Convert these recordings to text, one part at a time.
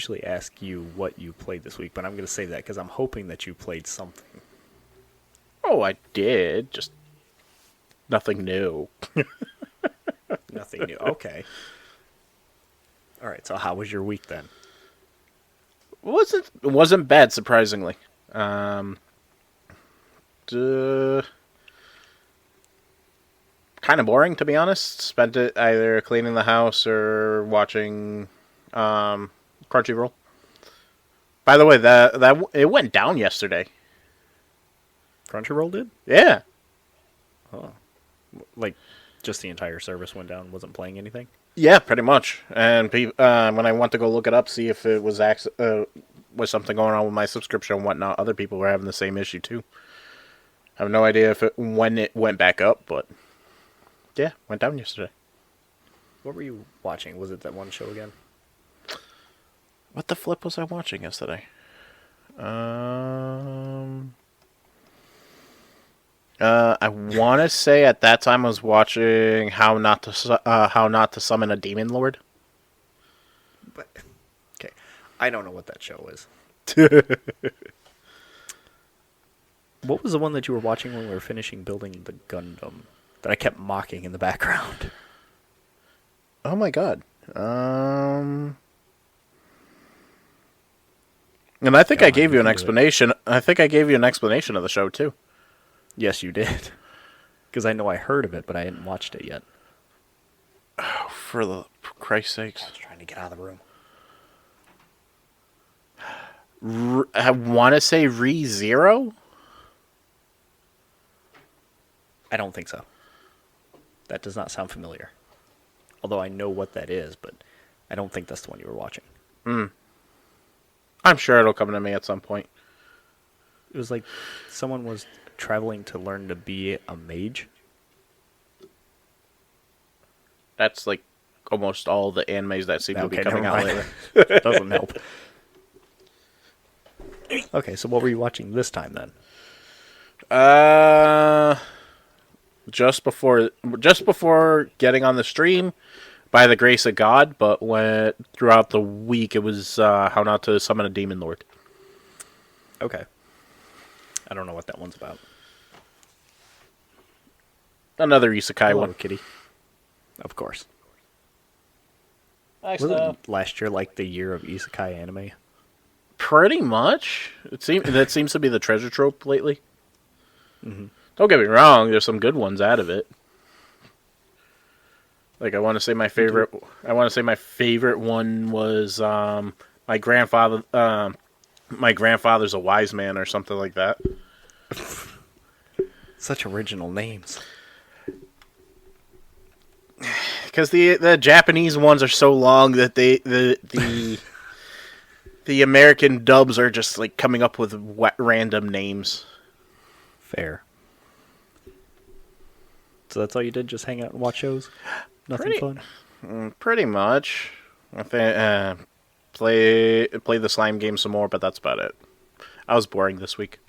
usually ask you what you played this week, but I'm going to save that because I'm hoping that you played something. Oh, I did. Just nothing new. Nothing new. Okay. All right. So how was your week then? It wasn't bad, surprisingly. Kind of boring, to be honest. Spent it either cleaning the house or watching Crunchyroll. By the way, that it went down yesterday. Crunchyroll did? Yeah. Oh. Like, just the entire service went down, wasn't playing anything? Yeah, pretty much. And when I went to go look it up, see if it was was something going on with my subscription and whatnot, other people were having the same issue too. I have no idea when it went back up, but yeah, went down yesterday. What were you watching? Was it that one show again? What the flip was I watching yesterday? I want to say at that time I was watching How Not to Summon a Demon Lord. But okay, I don't know what that show is. What was the one that you were watching when we were finishing building the Gundam that I kept mocking in the background? Oh my god. And I think I gave you an explanation. I think I gave you an explanation of the show too. Yes, you did. Because I know I heard of it, but I hadn't watched it yet. Oh, for Christ's sakes. I was trying to get out of the room. I want to say ReZero? I don't think so. That does not sound familiar. Although I know what that is, but I don't think that's the one you were watching. I'm sure it'll come to me at some point. It was like someone was traveling to learn to be a mage. That's like almost all the animes that seem to be coming out lately. That doesn't help. Okay, so what were you watching this time then? Just before getting on the stream, by the grace of God, but throughout the week it was How Not to Summon a Demon Lord. Okay. I don't know what that one's about. Another isekai Hello, one. kitty. Of course. Actually, Wasn't last year like the year of isekai anime? pretty much. That seems to be the treasure trope lately. Mm-hmm. Don't get me wrong, there's some good ones out of it. Like I want to say my favorite one was my grandfather. My grandfather's a wise man, or something like that. Such original names. Because the Japanese ones are so long that the American dubs are just like coming up with random names. Fair. So that's all you did? Just hang out and watch shows? Nothing fun? Pretty much. I think play the slime game some more, but that's about it. I was boring this week.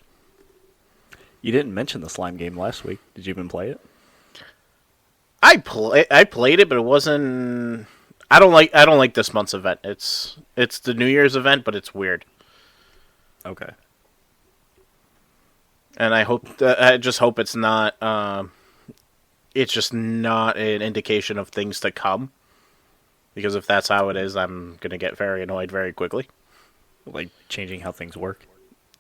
You didn't mention the slime game last week. Did you even play it? I played it, but it wasn't. I don't like this month's event. It's the New Year's event, but it's weird. Okay. And I just hope it's not. It's just not an indication of things to come. Because if that's how it is, I'm gonna get very annoyed very quickly. Like changing how things work?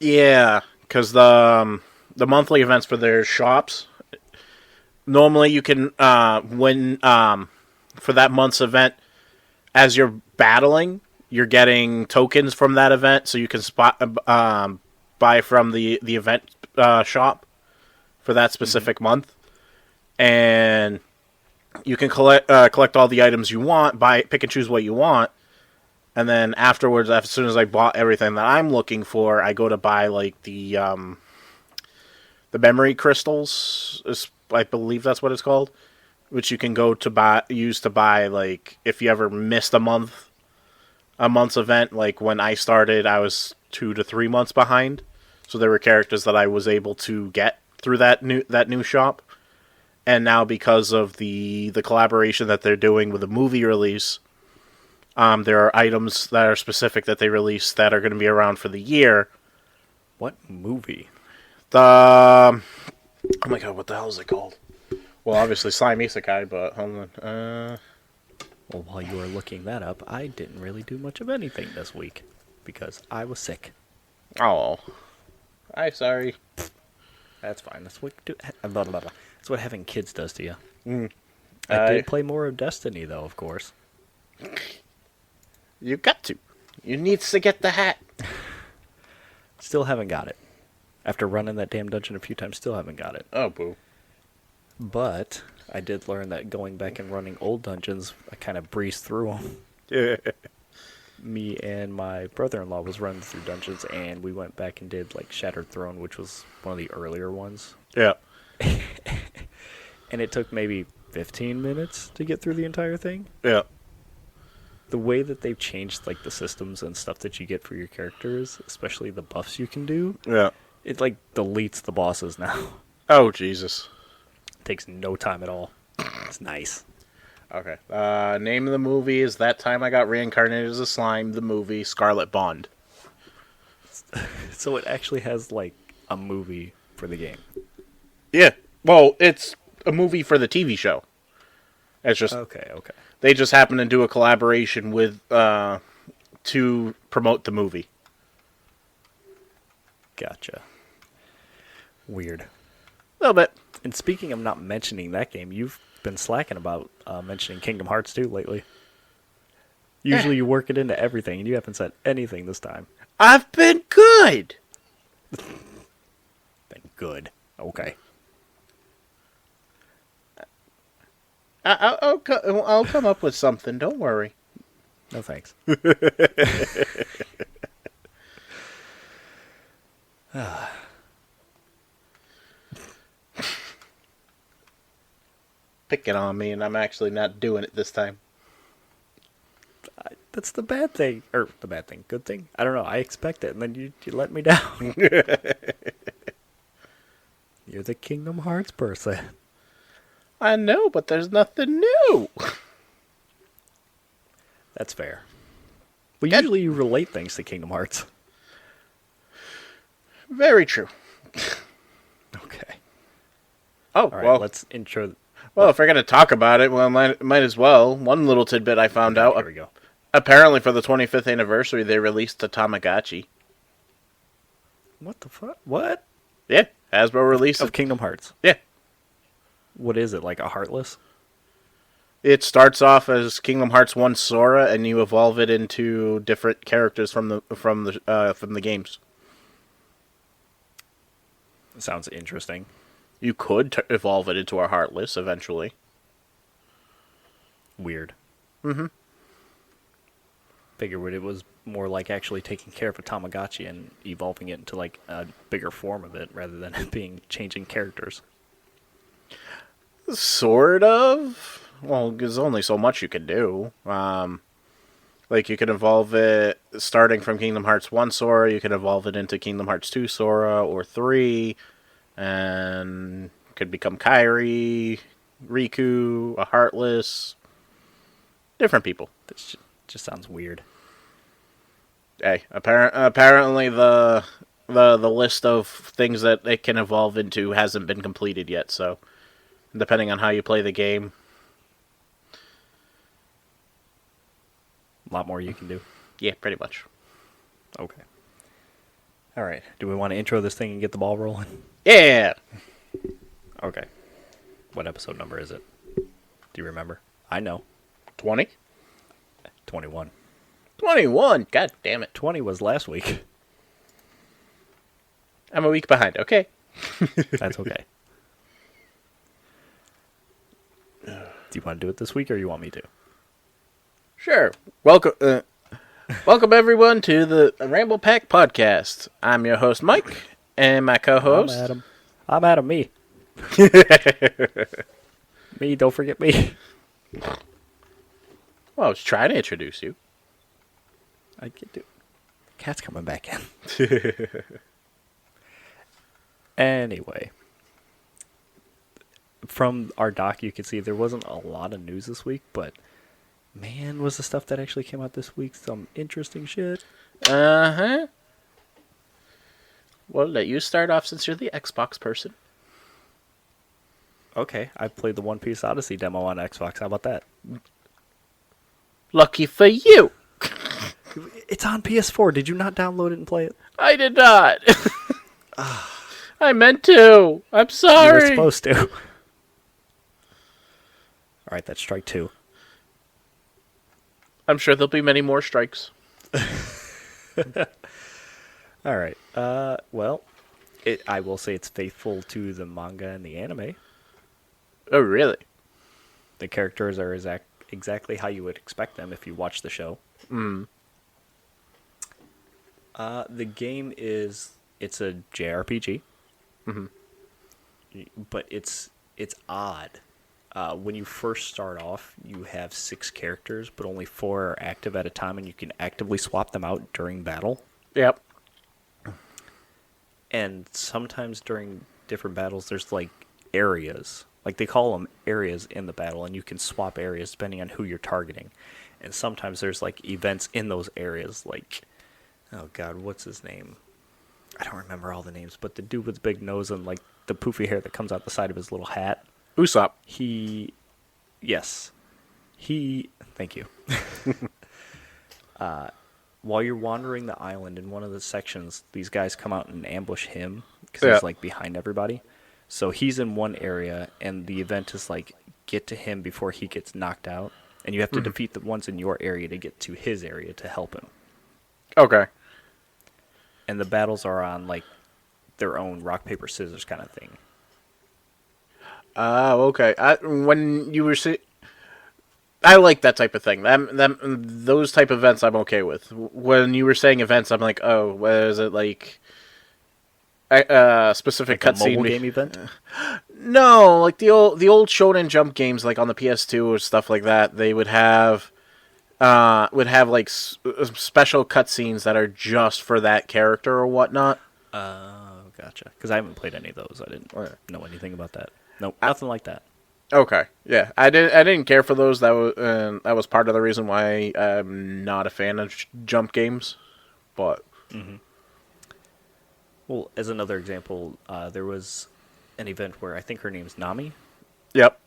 Yeah, because the monthly events for their shops. Normally, you can win for that month's event. As you're battling, you're getting tokens from that event, so you can buy from the event shop for that specific month, and you can collect all the items you want, pick and choose what you want, and then afterwards, as soon as I bought everything that I'm looking for, I go to buy like the memory crystals. I believe that's what it's called, which you can use to buy like if you ever missed a month's event. Like when I started, I was 2 to 3 months behind, so there were characters that I was able to get through that new shop. And now because of the collaboration that they're doing with the movie release, There are items that are specific that they release that are going to be around for the year. What movie? Oh my god, what the hell is it called? Well, obviously Slime Isekai, but hold on. Well, while you were looking that up, I didn't really do much of anything this week because I was sick. Oh, I'm sorry. That's fine. That's what that's what having kids does to you. Mm. I did play more of Destiny, though, of course. You got to. You needs to get the hat. Still haven't got it. After running that damn dungeon a few times, still haven't got it. Oh, boo. But I did learn that going back and running old dungeons, I kind of breezed through them. Yeah. Me and my brother-in-law was running through dungeons, and we went back and did like Shattered Throne, which was one of the earlier ones. Yeah. And it took maybe 15 minutes to get through the entire thing. Yeah. The way that they've changed like the systems and stuff that you get for your characters, especially the buffs you can do, Yeah. it like deletes the bosses now. Oh, Jesus. It takes no time at all. It's nice. Okay. Name of the movie is That Time I Got Reincarnated as a Slime, the movie Scarlet Bond. So it actually has like a movie for the game. Yeah. Well, it's a movie for the TV show. It's just Okay. they just happen to do a collaboration with to promote the movie. Gotcha. Weird. A little bit. And speaking of not mentioning that game, you've been slacking about mentioning Kingdom Hearts 2 lately. Usually you work it into everything, and you haven't said anything this time. I've been good. Been good. Okay. I'll come up with something. Don't worry. No thanks. Picking on me, and I'm actually not doing it this time. That's the bad thing. Or, the bad thing. Good thing? I don't know. I expect it, and then you let me down. You're the Kingdom Hearts person. I know, but there's nothing new. That's fair. Well, usually you relate things to Kingdom Hearts. Very true. Okay. Oh, All right, well. let's intro... Well, if we're going to talk about it, well, might as well. One little tidbit I found out. Here we go. Apparently, for the 25th anniversary, they released the Tamagotchi. What the fuck? What? Yeah, Hasbro released Of it. Kingdom Hearts. Yeah. What is it, like a Heartless? It starts off as Kingdom Hearts 1 Sora, and you evolve it into different characters from the games. Sounds interesting. You could evolve it into a Heartless eventually. Weird. Mm-hmm. Figured it was more like actually taking care of a Tamagotchi and evolving it into like a bigger form of it rather than it being changing characters. Sort of. Well, there's only so much you can do. Like, you can evolve it starting from Kingdom Hearts 1 Sora, you can evolve it into Kingdom Hearts 2 Sora or 3, and could become Kairi, Riku, a Heartless. Different people. This just sounds weird. Hey, apparently the list of things that it can evolve into hasn't been completed yet, so depending on how you play the game. A lot more you can do. Yeah, pretty much. Okay. All right. Do we want to intro this thing and get the ball rolling? Yeah! Okay. What episode number is it? Do you remember? I know. 20? 21. 21! God damn it. 20 was last week. I'm a week behind, okay. That's okay. Do you want to do it this week or you want me to? Sure. Welcome everyone to the Ramblepack Podcast. I'm your host, Mike, and my co-host... I'm Adam, me. Me, don't forget me. Well, I was trying to introduce you. I get to. Cat's coming back in. Anyway, from our doc, you can see there wasn't a lot of news this week, but Man, was the stuff that actually came out this week some interesting shit? Uh-huh. Well, let you start off since you're the Xbox person. Okay, I played the One Piece Odyssey demo on Xbox. How about that? Lucky for you. It's on PS4. Did you not download it and play it? I did not. I meant to. I'm sorry. You were supposed to. All right, that's strike 2. I'm sure there'll be many more strikes. All right. Well, I will say it's faithful to the manga and the anime. Oh, really? The characters are exactly how you would expect them if you watch the show. The game it's a JRPG, but it's odd. When you first start off, you have 6 characters, but only 4 are active at a time, and you can actively swap them out during battle. Yep. And sometimes during different battles, there's like areas. Like they call them areas in the battle, and you can swap areas depending on who you're targeting. And sometimes there's like events in those areas, like, oh god, what's his name? I don't remember all the names, but the dude with the big nose and like the poofy hair that comes out the side of his little hat. Usopp. Thank you. While you're wandering the island in one of the sections, these guys come out and ambush him because he's like behind everybody. So he's in one area, and the event is like get to him before he gets knocked out, and you have to defeat the ones in your area to get to his area to help him. Okay. And the battles are on like their own rock paper scissors kind of thing. Okay. When you were I like that type of thing. Those type of events I'm okay with. When you were saying events, I'm like, oh, what is it like? Specific Like a cutscene mobile game event? No, like the old Shonen Jump games, like on the PS2 or stuff like that. They would have like special cutscenes that are just for that character or whatnot. Oh, gotcha. Because I haven't played any of those. I didn't know anything about that. Nope, nothing like that. Okay, yeah, I didn't care for those. That was part of the reason why I'm not a fan of jump games. But well, as another example, there was an event where I think her name's Nami. Yep.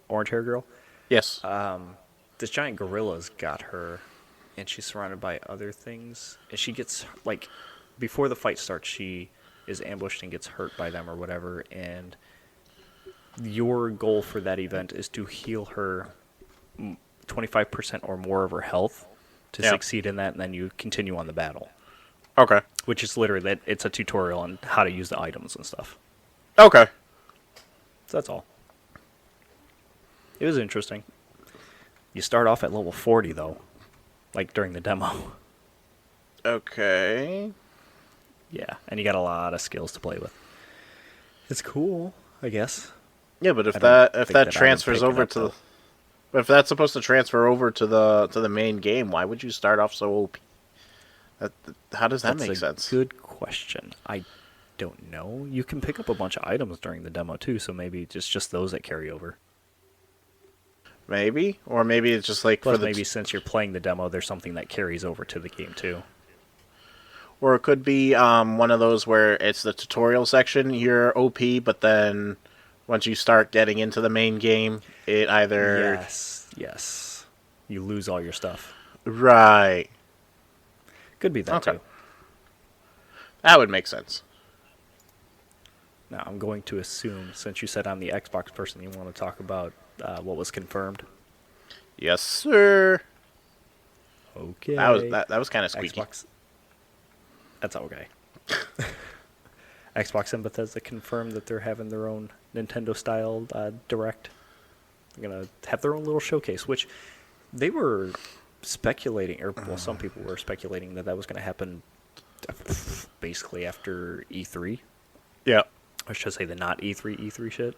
Orange hair girl. Yes. This giant gorilla's got her, and she's surrounded by other things. And she gets like before the fight starts, she is ambushed and gets hurt by them or whatever, and your goal for that event is to heal her 25% or more of her health to succeed in that, and then you continue on the battle. Okay. Which is literally that it's a tutorial on how to use the items and stuff. Okay. So that's all. It was interesting. You start off at level 40 though, like during the demo. Okay. Yeah, and you got a lot of skills to play with. It's cool, I guess. Yeah, but if that transfers over to if that's supposed to transfer over to the main game, why would you start off so OP? How does that make sense? Good question. I don't know. You can pick up a bunch of items during the demo too, so maybe it's just those that carry over. Maybe, or maybe it's just like Plus, maybe since you're playing the demo, there's something that carries over to the game too. Or it could be one of those where it's the tutorial section, you're OP, but then once you start getting into the main game, it either... Yes. You lose all your stuff. Right. Could be that too. That would make sense. Now, I'm going to assume, since you said I'm the Xbox person, you want to talk about what was confirmed. Yes, sir. Okay. That was kind of squeaky. Xbox. That's okay. Xbox and Bethesda confirmed that they're having their own Nintendo-style Direct. They're going to have their own little showcase, which they were speculating, or well, some people were speculating that was going to happen basically after E3. Yeah. I should say the not E3 shit.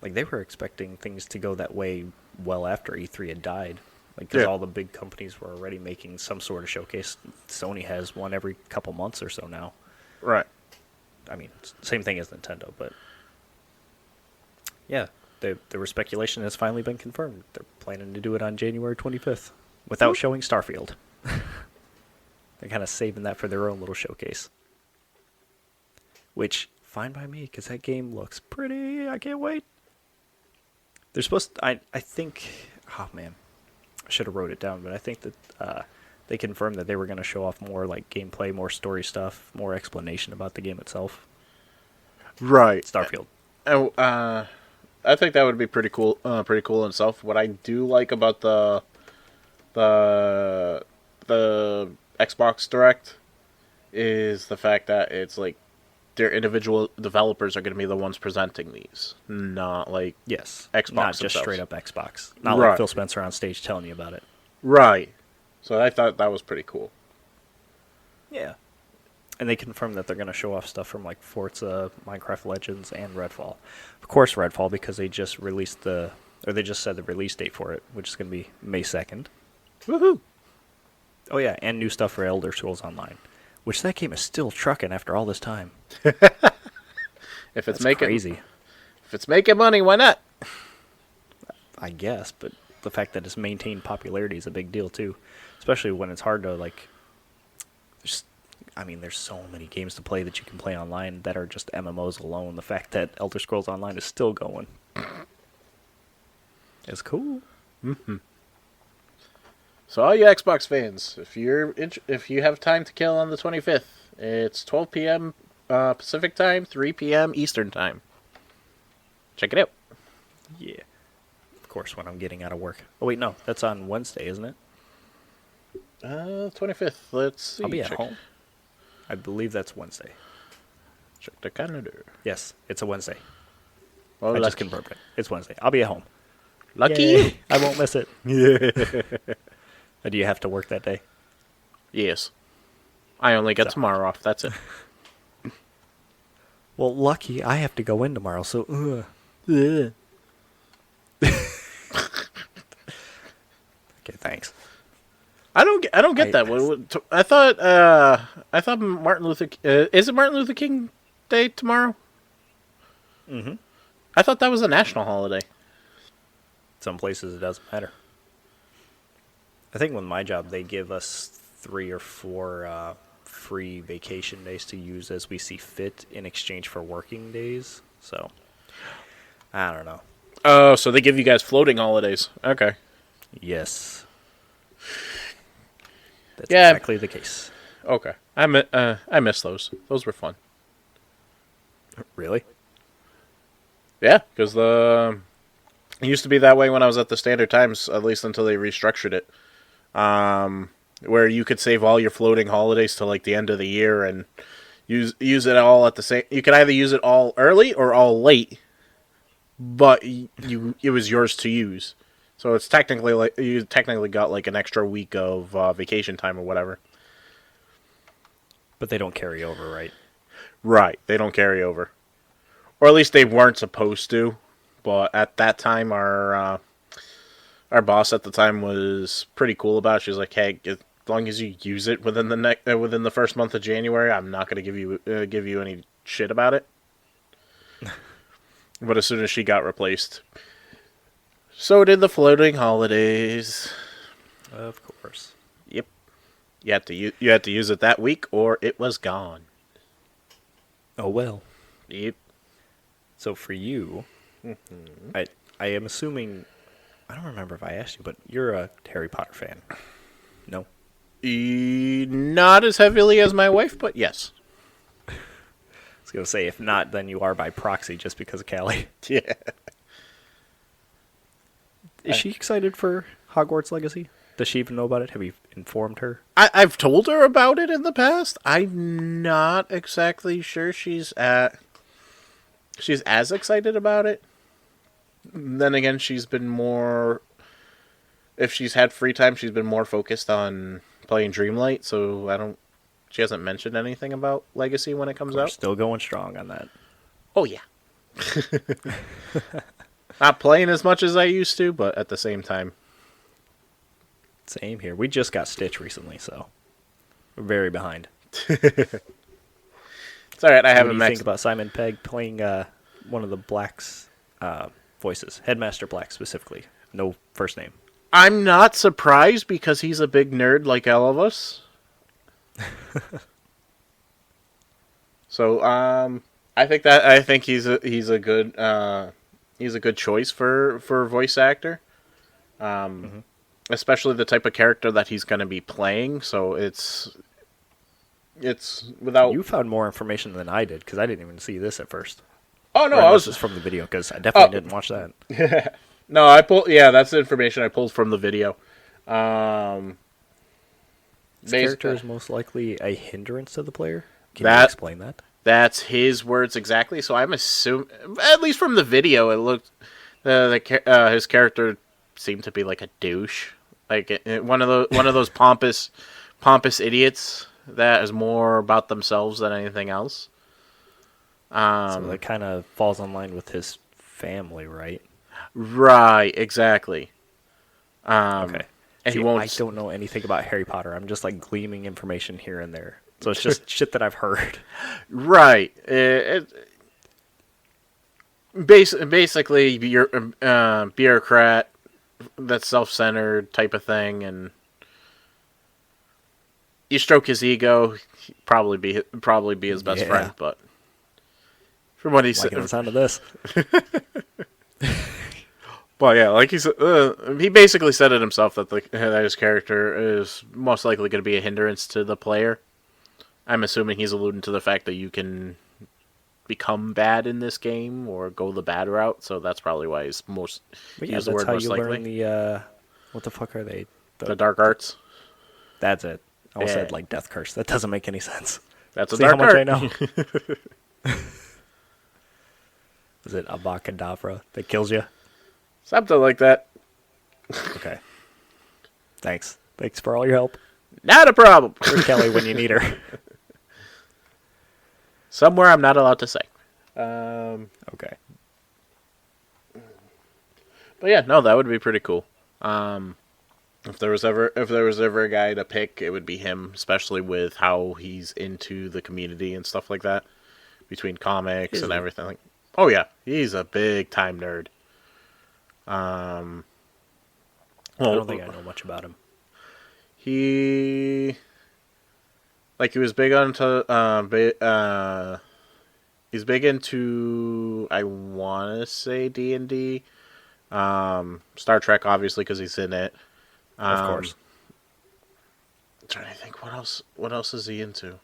Like they were expecting things to go that way well after E3 had died. Like, because all the big companies were already making some sort of showcase. Sony has one every couple months or so now. Right. I mean, same thing as Nintendo, but yeah. there was speculation has finally been confirmed. They're planning to do it on January 25th without showing Starfield. They're kind of saving that for their own little showcase. Which, fine by me, because that game looks pretty. I can't wait. They're supposed to, I think, oh man, I should have wrote it down, but I think that they confirmed that they were going to show off more like gameplay, more story stuff, more explanation about the game itself. Right. Starfield. Oh, I think that would be pretty cool. Pretty cool in itself. What I do like about the Xbox Direct is the fact that it's like their individual developers are going to be the ones presenting these, not like Yes, Xbox not just themselves. straight up Xbox. Not Right. like Phil Spencer on stage telling you about it. Right. So I thought that was pretty cool. Yeah. And they confirmed that they're going to show off stuff from like Forza, Minecraft Legends, and Redfall. Of course, Redfall, because they just released they just said the release date for it, which is going to be May 2nd. Woohoo! Oh yeah, and new stuff for Elder Scrolls Online, which that game is still trucking after all this time. If it's That's crazy, if it's making money, why not? I guess. But the fact that it's maintained popularity is a big deal too, especially when it's hard to like. There's so many games to play that you can play online that are just MMOs alone. The fact that Elder Scrolls Online is still going is cool. Mm-hmm. So all you Xbox fans, if you have time to kill on the 25th, it's 12 p.m. Pacific time, 3 p.m. Eastern time. Check it out. Yeah. Of course, when I'm getting out of work. Oh wait, no, that's on Wednesday, isn't it? 25th. Let's see. I'll be at home. I believe that's Wednesday. Check the calendar. Yes, it's a Wednesday. Well, I just confirmed it. It's Wednesday. I'll be at home. Lucky Yay. you. I won't miss it. Yeah. Do you have to work that day? Yes. I only get tomorrow off. That's it. Well, lucky I have to go in tomorrow, so okay, thanks. I don't get that. I thought Martin Luther. Is it Martin Luther King Day tomorrow? Mm-hmm. I thought that was a national holiday. Some places it doesn't matter. I think with my job they give us 3 or 4 free vacation days to use as we see fit in exchange for working days. So I don't know. Oh, so they give you guys floating holidays. Okay. Yes. That's Yeah. exactly the case. Okay. I miss those. Those were fun. Really? Yeah, because it used to be that way when I was at the Standard Times, at least until they restructured it. Where you could save all your floating holidays to like the end of the year and use it all at the same. You could either use it all early or all late, but it was yours to use. So it's technically like you technically got like an extra week of vacation time or whatever. But they don't carry over, right? Right, they don't carry over, or at least they weren't supposed to. But at that time, our boss at the time was pretty cool about it. She was like, "Hey, as long as you use it within the first month of January, I'm not going to give you any shit about it." But as soon as she got replaced, so did the floating holidays. Of course. Yep, you had to use it that week, or it was gone. Oh well. Yep. So for you, I am assuming. I don't remember if I asked you, but you're a Harry Potter fan. No? Not as heavily as my wife, but yes. I was going to say, if not, then you are by proxy just because of Callie. Yeah. Is she excited for Hogwarts Legacy? Does she even know about it? Have you informed her? I've told her about it in the past. I'm not exactly sure she's as excited about it. Then again, she's been more... If she's had free time, she's been more focused on playing Dreamlight, so she hasn't mentioned anything about Legacy when it comes out. Still going strong on that. Oh, yeah. Not playing as much as I used to, but at the same time. Same here. We just got Stitch recently, so we're very behind. It's alright, I haven't What do you maxed... think about Simon Pegg playing one of the Black's voices. Headmaster Black specifically. No first name. I'm not surprised because he's a big nerd like all of us. So, I think he's a good choice for voice actor. Especially the type of character that he's going to be playing. So it's without. You found more information than I did because I didn't even see this at first. Oh no, I was just from the video because I definitely didn't watch that. No, I pulled. Yeah, that's the information I pulled from the video. This character is most likely a hindrance to the player. Can you explain that? That's his words exactly. So I'm assuming, at least from the video, it looked his character seemed to be like a douche, like one of those pompous idiots that is more about themselves than anything else. So that kind of falls in line with his family, right? Right, exactly. Okay. And See, I don't know anything about Harry Potter. I'm just like gleaming information here and there. So it's just shit that I've heard. Right. Basically, you're a bureaucrat that's self-centered type of thing, and you stroke his ego, he'd probably be his best friend. But from what he said, the sound of this. Well, yeah, like he basically said it himself that his character is most likely going to be a hindrance to the player. I'm assuming he's alluding to the fact that you can become bad in this game or go the bad route, so that's probably why he's most. Yeah, that's the word how most you likely. Learn the. What the fuck are they? The dark arts. That's it. I almost said like death curse. That doesn't make any sense. That's a dark art. See how much I know. Is it Avacadabra that kills you? Something like that. Okay. Thanks for all your help. Not a problem. Where's Kelly when you need her? Somewhere I'm not allowed to say. Okay. But yeah, no, that would be pretty cool. If there was ever a guy to pick, it would be him, especially with how he's into the community and stuff like that, between comics and everything. Oh yeah, he's a big time nerd. I don't think I know much about him. He was big onto he's big into, I want to say, D&D, Star Trek, obviously, because he's in it. Of course. I'm trying to think what else is he into?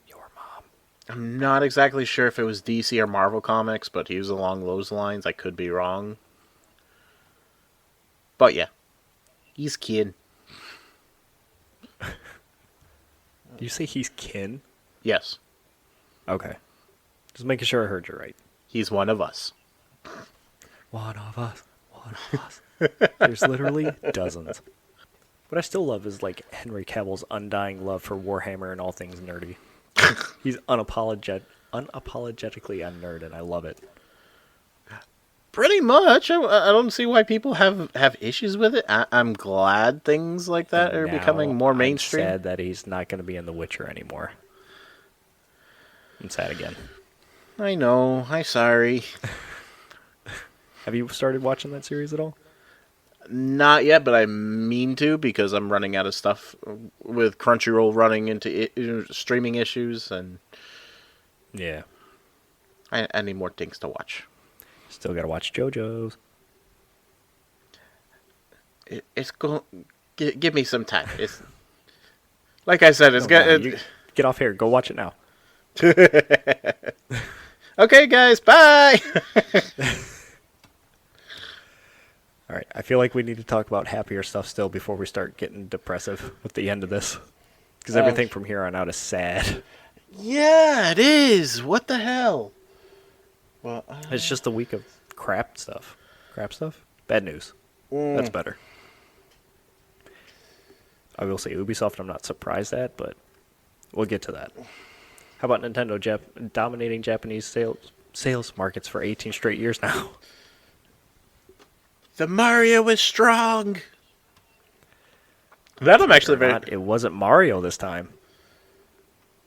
Your mom. I'm not exactly sure if it was DC or Marvel Comics, but he was along those lines. I could be wrong. But yeah, he's kin. You say he's kin? Yes. Okay. Just making sure I heard you right. He's one of us. One of us. One of us. There's literally dozens. What I still love is like Henry Cavill's undying love for Warhammer and all things nerdy. He's unapologetically a nerd, and I love it. Pretty much. I don't see why people have issues with it. I'm glad things like that are becoming more mainstream. I'm sad that he's not going to be in The Witcher anymore. I'm sad again. I know. I'm sorry. Have you started watching that series at all? Not yet, but I mean to, because I'm running out of stuff with Crunchyroll running into streaming issues, and yeah, I need more things to watch. Still gotta watch JoJo's. It's go. Give me some time. It's like I said. It's get off here. Go watch it now. Okay, guys. Bye. All right. I feel like we need to talk about happier stuff still before we start getting depressive at the end of this, because everything from here on out is sad. Yeah, it is. What the hell? Well, it's just a week of crap stuff. Crap stuff? Bad news. That's better. I will say Ubisoft I'm not surprised at, but we'll get to that. How about Nintendo dominating Japanese sales markets for 18 straight years now? The Mario is strong. That I'm actually very... It wasn't Mario this time.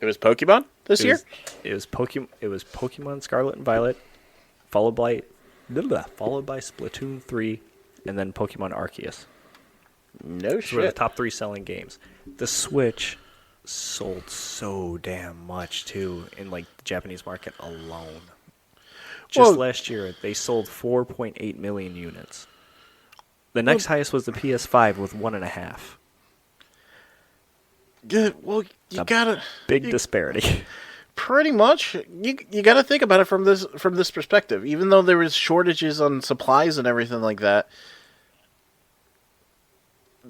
It was Pokemon this year? It was Pokemon Scarlet and Violet, followed by followed by Splatoon 3, and then Pokemon Arceus. No So we're the shit. top 3 selling games. The Switch sold so damn much, too, in, like, the Japanese market alone. Just last year, they sold 4.8 million units. The next highest was the PS5 with 1.5. Yeah, well, you gotta Big disparity. pretty much. You gotta think about it from this perspective. Even though there was shortages on supplies and everything like that,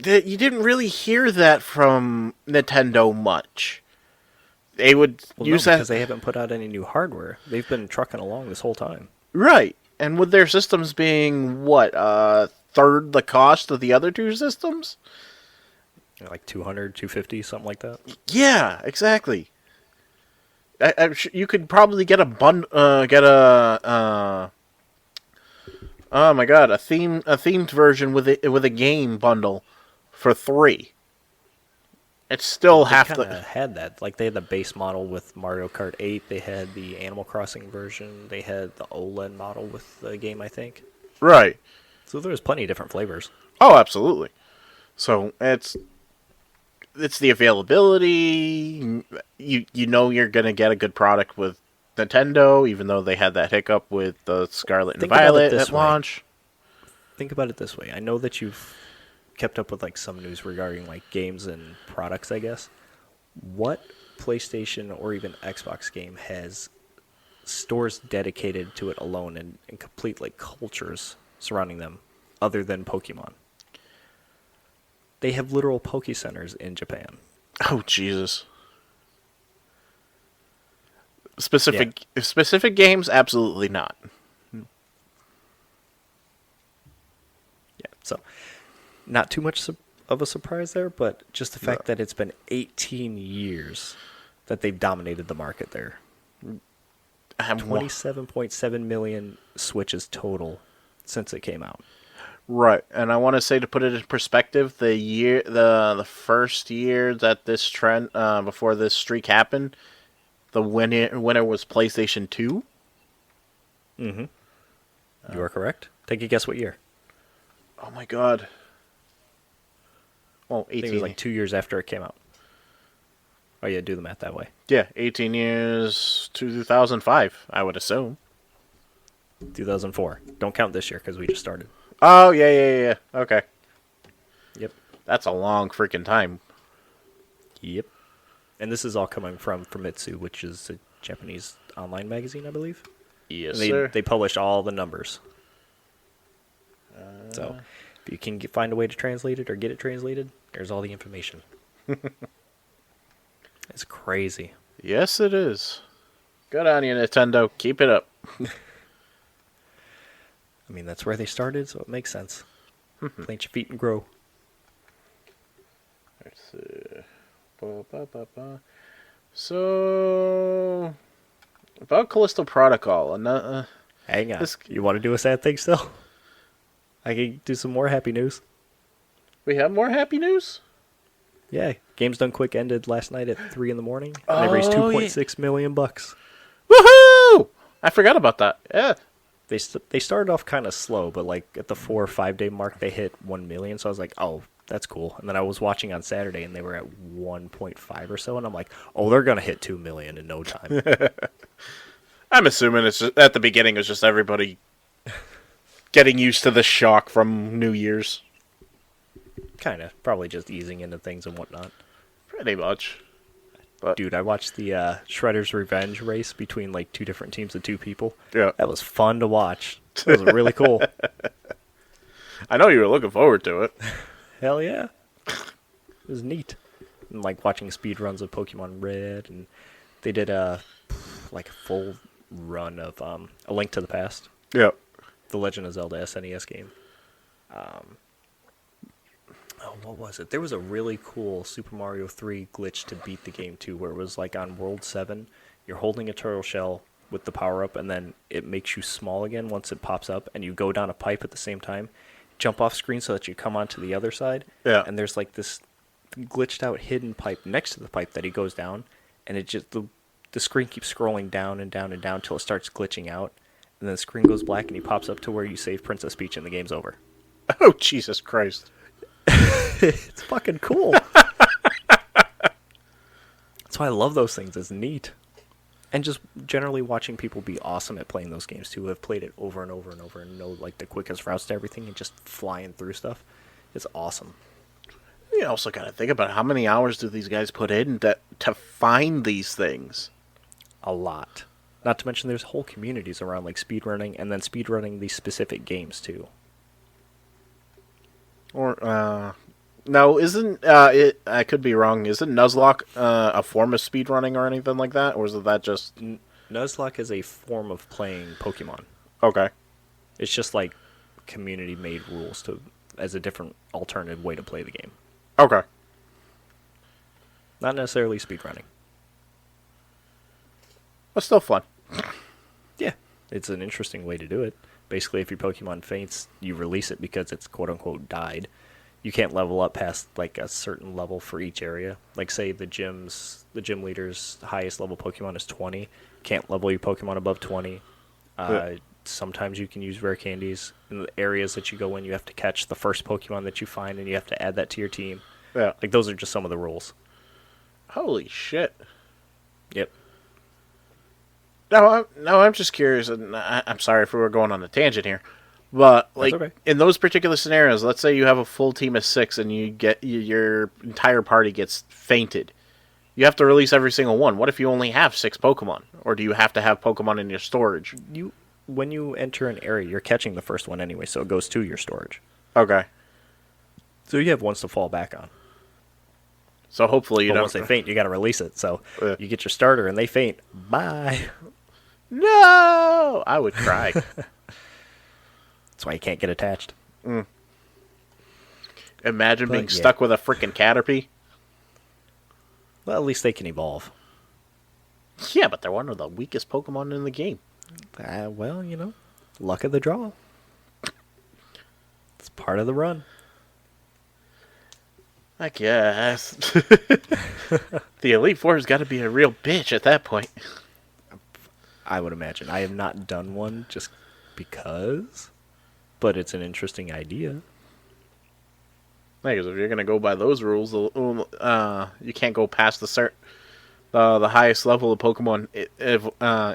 you didn't really hear that from Nintendo much. They would use that because they haven't put out any new hardware. They've been trucking along this whole time. right, and with their systems being what third the cost of the other two systems. Like 200, 250, something like that. Yeah, exactly. You could probably get a oh my god, a themed version with a game bundle for $3. It's still They half kind of the had that. Like, they had the base model with Mario Kart 8. They had the Animal Crossing version. They had the OLED model with the game, I think. right. So there was plenty of different flavors. Oh, absolutely. So it's the availability. You know you're gonna get a good product with Nintendo, even though they had that hiccup with the Scarlet and Think about it Violet this at way. launch. Think about it this way. I know that you've kept up with, like, some news regarding, like, games and products, I guess. What PlayStation or even Xbox game has stores dedicated to it alone and complete, like, cultures surrounding them other than Pokemon? They have literal Poke Centers in Japan. Oh Jesus! Specific games, absolutely not. Yeah, so not too much of a surprise there, but just the fact that it's been 18 years that they've dominated the market there. 27.7 million Switches total since it came out. Right, and I want to say, to put it in perspective, the first year that this trend before this streak happened, the winner was PlayStation 2. Mm-hmm. You are correct. Take a guess what year. Oh my god. Oh, I think 18. it was like 2 years after it came out. Oh yeah, do the math that way. Yeah, 18 years, 2005, I would assume. 2004. Don't count this year because we just started. Oh, yeah. Okay. Yep. That's a long freaking time. Yep. And this is all coming from Famitsu, which is a Japanese online magazine, I believe. Yes, And sir. they publish all the numbers. So if you can find a way to translate it or get it translated, there's all the information. It's crazy. Yes, it is. Good on you, Nintendo. Keep it up. I mean, that's where they started, so it makes sense. Plant your feet and grow. Let's see. So, about Callisto Protocol. Hang on. You want to do a sad thing still? I can do some more happy news. We have more happy news? Yeah, Games Done Quick ended last night at 3 in the morning. And they raised Oh, $2.6 million bucks. Woohoo! I forgot about that. Yeah. They started off kind of slow, but like at the 4 or 5 day mark, they hit 1 million. So I was like, oh, that's cool. And then I was watching on Saturday, and they were at 1.5 or so, and I'm like, oh, they're gonna hit 2 million in no time. I'm assuming it's just, at the beginning it was just everybody getting used to the shock from New Year's. Kind of, probably just easing into things and whatnot. Pretty much. But Dude, I watched the Shredder's Revenge race between like 2 different teams of 2 people. yeah, That was fun to watch. It was really cool. I know you were looking forward to it. Hell yeah. It was neat. And like watching speed runs of Pokemon Red, and they did a full run of A Link to the Past, Yeah. the Legend of Zelda SNES game. What was it? There was a really cool Super Mario 3 glitch to beat the game too, where it was like on World 7, you're holding a turtle shell with the power up, and then it makes you small again once it pops up, and you go down a pipe at the same time, jump off screen so that you come onto the other side. Yeah. And there's like this glitched out hidden pipe next to the pipe that he goes down, and it just the screen keeps scrolling down and down and down till it starts glitching out, and then the screen goes black, and he pops up to where you save Princess Peach, and the game's over. Oh, Jesus Christ. It's fucking cool. That's why I love those things. It's neat. And just generally watching people be awesome at playing those games, too, who have played it over and over and over and know, like, the quickest routes to everything and just flying through stuff. It's awesome. You also got to think about how many hours do these guys put in to find these things? A lot. Not to mention there's whole communities around, like, speedrunning, and then speedrunning these specific games, too. Or, no, isn't, I could be wrong, isn't Nuzlocke a form of speedrunning or anything like that? Or is that just... Nuzlocke is a form of playing Pokemon. Okay. It's just, like, community-made rules as a different alternative way to play the game. Okay. Not necessarily speedrunning. But still fun. Yeah, it's an interesting way to do it. Basically, if your Pokemon faints, you release it because it's quote-unquote died. You can't level up past, like, a certain level for each area. Like, say the gym leader's highest level Pokemon is 20. Can't level your Pokemon above 20. Sometimes you can use rare candies. In the areas that you go in, you have to catch the first Pokemon that you find, and you have to add that to your team. Yeah. Like, those are just some of the rules. Holy shit. Yep. No, I'm just curious, and I'm sorry if we were going on a tangent here, but like okay. In those particular scenarios, let's say you have a full team of 6 and you get your entire party gets fainted. You have to release every single one. What if you only have 6 Pokemon, or do you have to have Pokemon in your storage? When you enter an area, you're catching the first one anyway, so it goes to your storage. Okay. So you have ones to fall back on. So hopefully you But don't. once they faint, you got to release it. So you get your starter and they faint. Bye. No, I would cry. That's why you can't get attached. Imagine being stuck with a freaking Caterpie. Well, at least they can evolve. Yeah, but they're one of the weakest Pokemon in the game. Well, luck of the draw. It's part of the run. I guess. The Elite Four's got to be a real bitch at that point. I would imagine. I have not done one just because, but it's an interesting idea. Because if you're going to go by those rules, you can't go past the highest level of Pokemon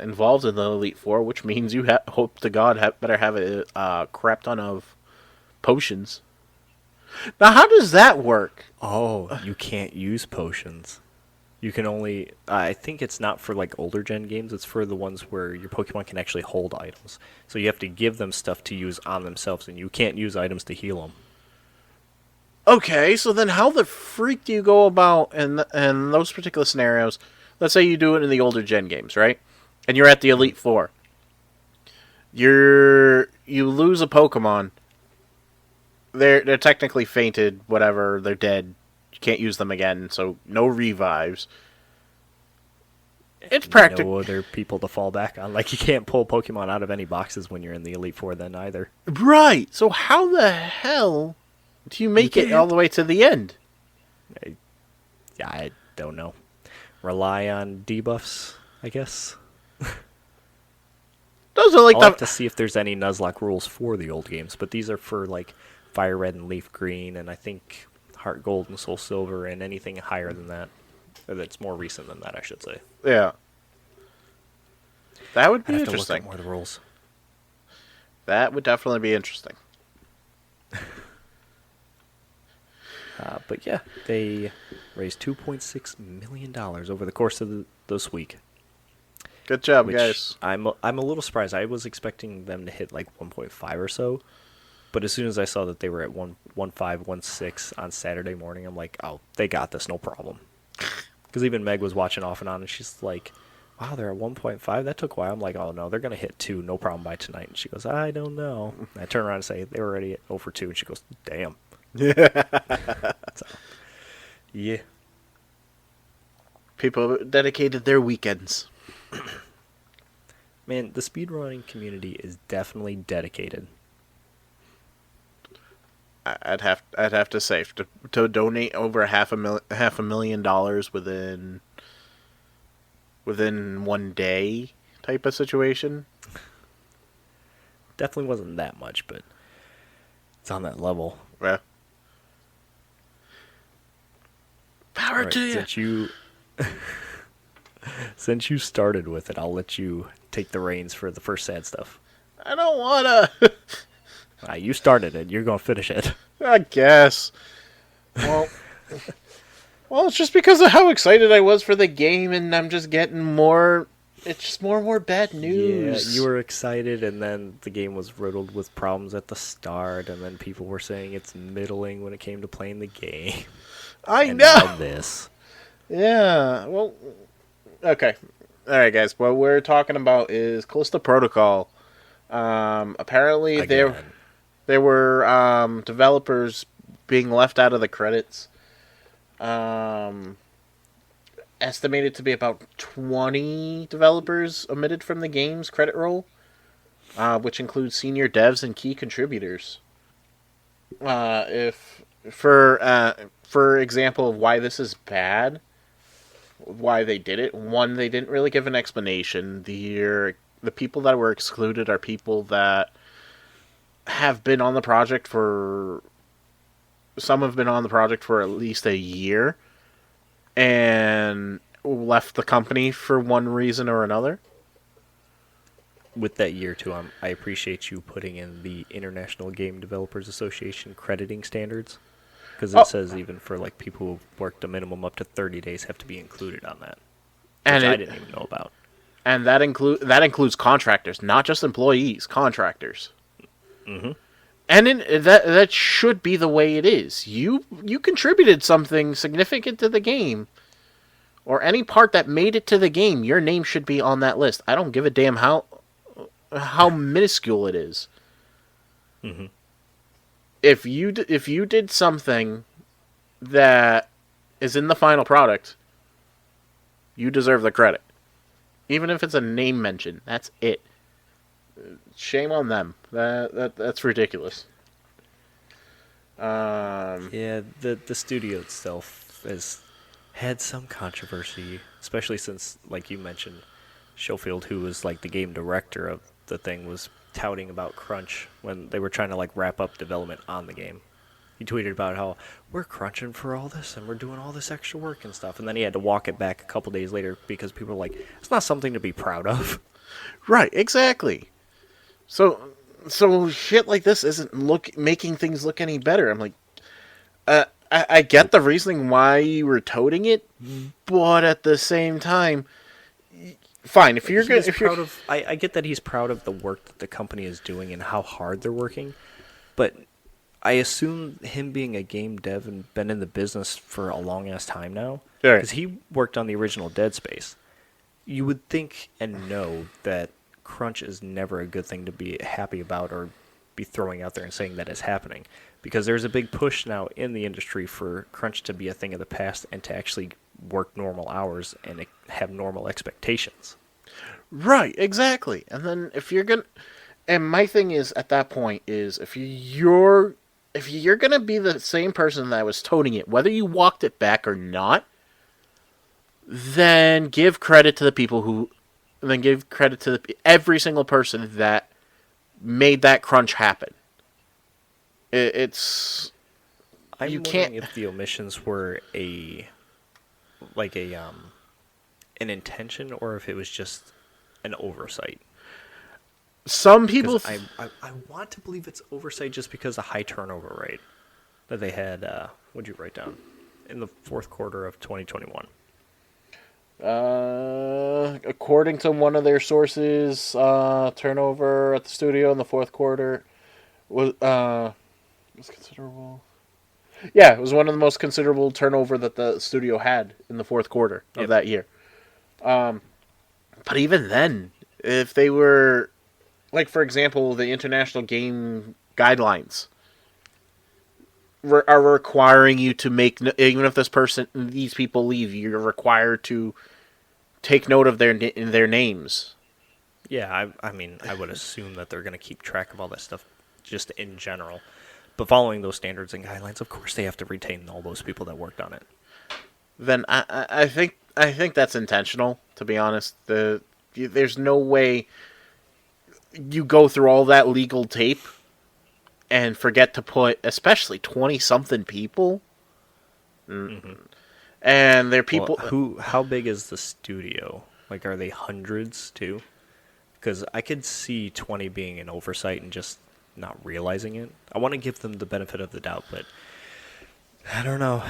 involved in the Elite Four, which means you hope to God better have a crap ton of potions. Now, how does that work? Oh, you can't use potions. You can only... I think it's not for, like, older gen games. It's for the ones where your Pokemon can actually hold items. So you have to give them stuff to use on themselves, and you can't use items to heal them. Okay, so then how the freak do you go about in those particular scenarios? Let's say you do it in the older gen games, right? And you're at the Elite Four. You lose a Pokemon. They're technically fainted, whatever, they're dead. You can't use them again, so no revives. It's practical. No other people to fall back on. Like, you can't pull Pokemon out of any boxes when you're in the Elite Four then either. Right, so how the hell do you make it all the way to the end? I don't know. Rely on debuffs, I guess. Those are like I'll have to see if there's any Nuzlocke rules for the old games, but these are for, like, Fire Red and Leaf Green, and I think Heart Gold and Soul Silver, and anything higher than that. Or that's more recent than that, I should say. Yeah. That would be I'd have interesting. to look at more of the rules. That would definitely be interesting. But yeah, they raised $2.6 million over the course of this week. Good job, Which guys. I'm a little surprised. I was expecting them to hit like 1.5 or so, but as soon as I saw that they were at 1.5, on Saturday morning, I'm like, oh, they got this, no problem. Because even Meg was watching off and on, and she's like, wow, they're at 1.5? That took a while. I'm like, oh no, they're going to hit 2, no problem by tonight. And she goes, I don't know. And I turn around and say, they were already at over 2, and she goes, damn. So, yeah. People dedicated their weekends. Man, the speedrunning community is definitely dedicated. I'd have to say to donate over $500,000 within one day type of situation. Definitely wasn't that much, but it's on that level. Yeah. Power All right, to you. Since you started with it, I'll let you take the reins for the first sad stuff. I don't wanna. You started it. You're gonna finish it. I guess. Well, it's just because of how excited I was for the game, and I'm just getting more. It's just more and more bad news. Yeah, you were excited, and then the game was riddled with problems at the start, and then people were saying it's middling when it came to playing the game. I And know. now this. Yeah. Well. Okay. All right, guys. What we're talking about is Callisto Protocol. Apparently, Again. there were developers being left out of the credits. Estimated to be about 20 developers omitted from the game's credit roll, which includes senior devs and key contributors. If for example of why this is bad, why they did it. One, they didn't really give an explanation. The people that were excluded are people that have been on the project for... Some have been on the project for at least a year and left the company for one reason or another. With that year, too, I appreciate you putting in the International Game Developers Association crediting standards. Because it says even for like people who've worked a minimum up to 30 days have to be included on that. Which I didn't even know about. And that includes contractors, not just employees, contractors. Mm-hmm. And that should be the way it is. You contributed something significant to the game, or any part that made it to the game. Your name should be on that list. I don't give a damn how minuscule it is. Mm-hmm. If you did something that is in the final product, you deserve the credit. Even if it's a name mention, that's it. Shame on them. That's ridiculous. Yeah, the studio itself has had some controversy, especially since, like you mentioned, Schofield, who was like the game director of the thing, was touting about crunch when they were trying to like wrap up development on the game. He tweeted about how we're crunching for all this and we're doing all this extra work and stuff, and then he had to walk it back a couple days later because people were like, it's not something to be proud of. Right, exactly. So shit like this isn't making things look any better. I'm like, I get the reasoning why you were toting it, but at the same time, fine. If you're good, I get that he's proud of the work that the company is doing and how hard they're working, but I assume him being a game dev and been in the business for a long ass time now, because he worked on the original Dead Space. You would think and know that crunch is never a good thing to be happy about or be throwing out there and saying that is happening, because there's a big push now in the industry for crunch to be a thing of the past and to actually work normal hours and have normal expectations. Right, exactly. And then if you're gonna, and my thing is at that point is if you're gonna be the same person that was toting it, whether you walked it back or not, then give credit to the people who, then give credit to every single person that made that crunch happen. It's I'm you wondering can't. if the omissions were an intention or if it was just an oversight. Some people, I want to believe it's oversight just because of the high turnover rate that they had. What'd you write down in the fourth quarter of 2021? According to one of their sources, turnover at the studio in the fourth quarter was considerable. Yeah, it was one of the most considerable turnover that the studio had in the fourth quarter of that year. But even then, if they were, like, for example, the International Game Guidelines are requiring you to make, even if these people leave, you're required to take note of their names. Yeah, I mean, I would assume that they're going to keep track of all that stuff just in general. But following those standards and guidelines, of course, they have to retain all those people that worked on it. Then I think that's intentional, to be honest. There's no way you go through all that legal tape and forget to put, especially 20-something people, and they're people. Well, how big is the studio? Like, are they hundreds too? Because I could see 20 being an oversight and just not realizing it. I want to give them the benefit of the doubt, but I don't know.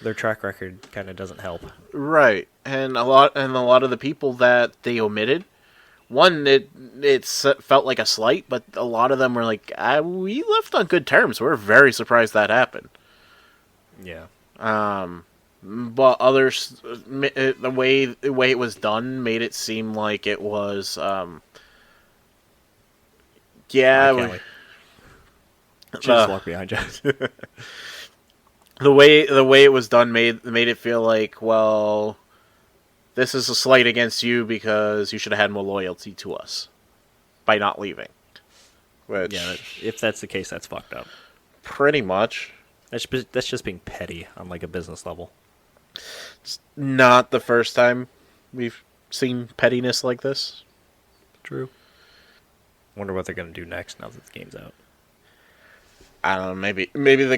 Their track record kind of doesn't help. Right, and a lot of the people that they omitted. One, it felt like a slight, but a lot of them were like, "We left on good terms. We're very surprised that happened." Yeah. But others, the way it was done made it seem like it was, yeah. She just walked behind you. The way it was done made it feel like, well, this is a slight against you because you should have had more loyalty to us by not leaving. Which, yeah, if that's the case, that's fucked up. Pretty much. That's just being petty on like a business level. It's not the first time we've seen pettiness like this. True. Wonder what they're gonna do next now that the game's out. I don't know. Maybe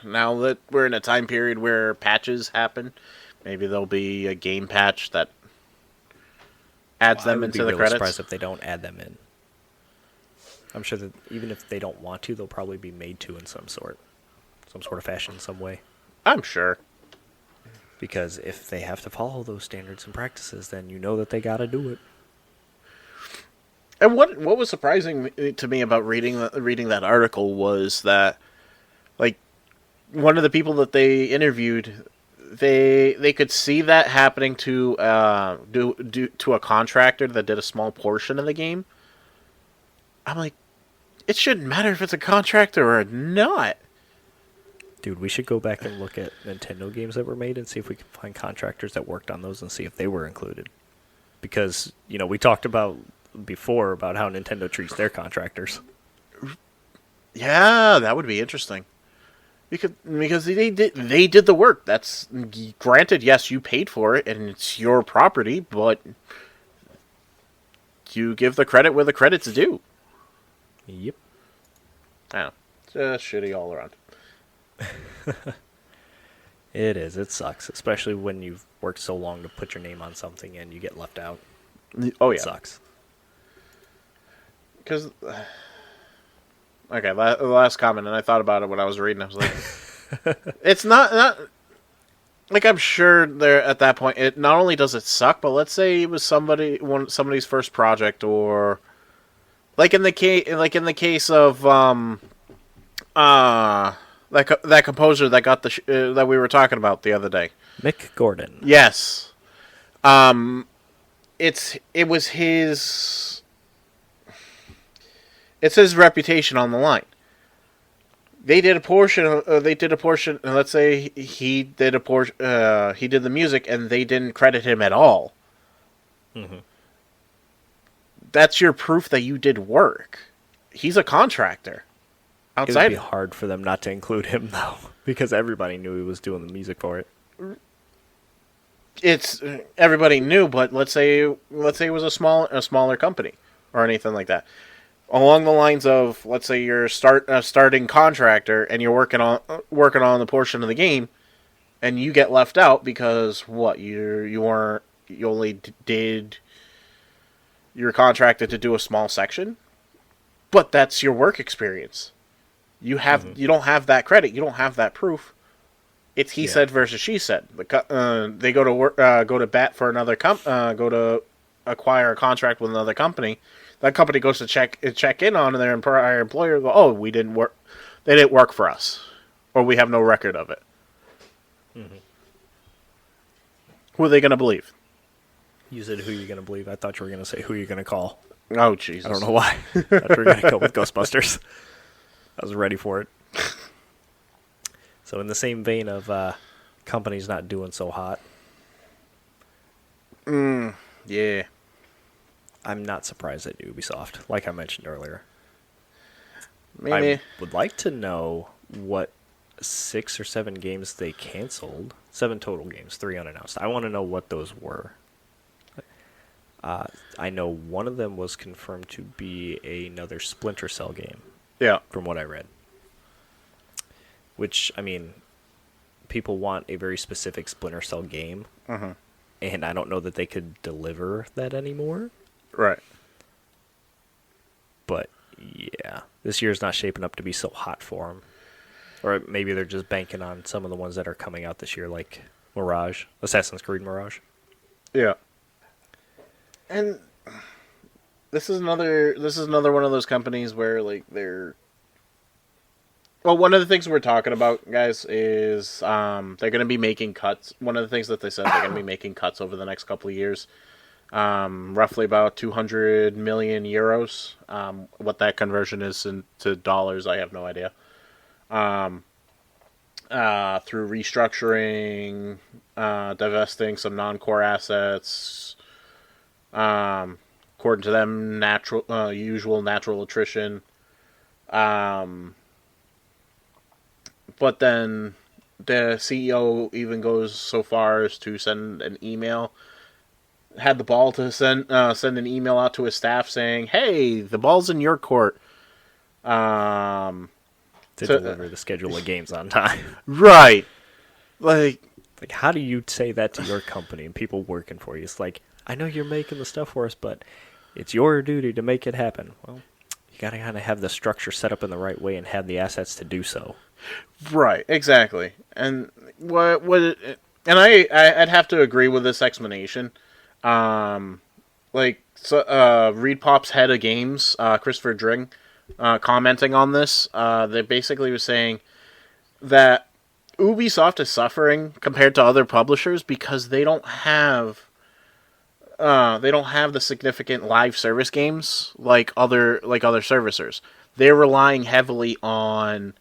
now that we're in a time period where patches happen, maybe there'll be a game patch that adds them into the credits. I would be really surprised if they don't add them in. I'm sure that even if they don't want to, they'll probably be made to in some sort of fashion, some way. I'm sure. Because if they have to follow those standards and practices, then you know that they got to do it. And what was surprising to me about reading that article was that, like, one of the people that they interviewed, they could see that happening to to a contractor that did a small portion of the game. I'm like, it shouldn't matter if it's a contractor or not. Dude, we should go back and look at Nintendo games that were made and see if we can find contractors that worked on those and see if they were included. Because, we talked about before about how Nintendo treats their contractors. Yeah, that would be interesting. Because they did the work. That's granted, yes, you paid for it and it's your property, but you give the credit where the credit's due. Yep. Yeah, just shitty all around. It is. It sucks, especially when you've worked so long to put your name on something and you get left out. Oh yeah, it sucks. Because okay, the last comment, and I thought about it when I was reading. I was like, it's not like, I'm sure there at that point. It not only does it suck, but let's say it was somebody's first project, or like in the case of that composer that got that we were talking about the other day, Mick Gordon. Yes, it was his. It's his reputation on the line. They did a portion. Let's say he did a portion. He did the music, and they didn't credit him at all. Mm-hmm. That's your proof that you did work. He's a contractor. Outside, it would be hard for them not to include him, though, because everybody knew he was doing the music for it. It's everybody knew, but let's say it was a smaller company or anything like that. Along the lines of, let's say you're a starting contractor and you're working on the portion of the game, and you get left out because you're contracted to do a small section, but that's your work experience. You don't have that credit. You don't have that proof. It's he said versus she said. They go to work, go to bat for another go to acquire a contract with another company. That company goes to check in on their prior employer. Go, oh, we didn't work. They didn't work for us, or we have no record of it. Mm-hmm. Who are they going to believe? You said who you're going to believe. I thought you were going to say who you're going to call. Oh, Jesus! I don't know why. I thought you were going to go with Ghostbusters. I was ready for it. So in the same vein of companies not doing so hot. Yeah. I'm not surprised at Ubisoft, like I mentioned earlier. Maybe. I would like to know what 6 or 7 games they canceled. 7 total games, 3 unannounced. I want to know what those were. I know one of them was confirmed to be another Splinter Cell game, Yeah. from what I read. Which, I mean, people want a very specific Splinter Cell game, and I don't know that they could deliver that anymore. Right. But, yeah, this year's not shaping up to be so hot for them. Or maybe they're just banking on some of the ones that are coming out this year, like Mirage, Assassin's Creed Mirage. Yeah. And this is another one of those companies where like they're one of the things we're talking about, guys, is they're going to be making cuts. One of the things that they said they're going to be making cuts over the next couple of years. Roughly about 200 million euros. What that conversion is into dollars, I have no idea. Through restructuring, divesting some non-core assets, according to them, usual natural attrition. But then the CEO even goes so far as to send an email. Had the ball to send an email out to his staff saying, "Hey, the ball's in your court." To deliver the schedule of games on time. Right. Like, how do you say that to your company and people working for you? It's like, I know you're making the stuff for us, but it's your duty to make it happen. Well, you got to kind of have the structure set up in the right way and have the assets to do so. Right, exactly. And I'd have to agree with this explanation. Reed Pop's head of games, Christopher Dring, commenting on this, they basically were saying that Ubisoft is suffering compared to other publishers because they don't have the significant live service games like other servicers. They're relying heavily on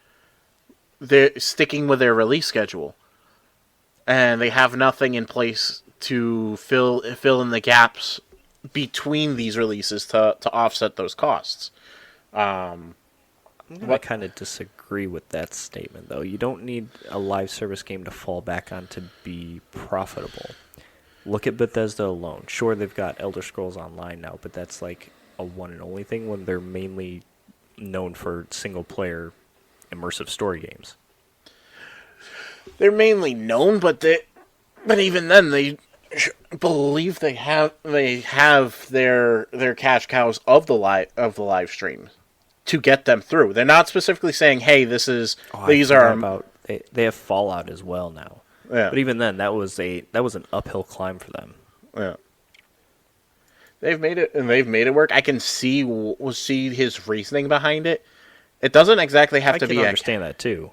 sticking with their release schedule, and they have nothing in place to fill in the gaps between these releases to offset those costs. I'm going to kind of disagree with that statement, though. You don't need a live service game to fall back on to be profitable. Look at Bethesda alone. Sure, they've got Elder Scrolls Online now, but that's like a one and only thing when they're mainly known for single-player immersive story games. They're mainly known, but even then, they believe they have their cash cows of the live stream to get them through. They're not specifically saying, "Hey, these are." They have Fallout as well now. Yeah. But even then, that was an uphill climb for them. Yeah. They've made it work. I can see his reasoning behind it. It doesn't exactly have to be. I can understand that too.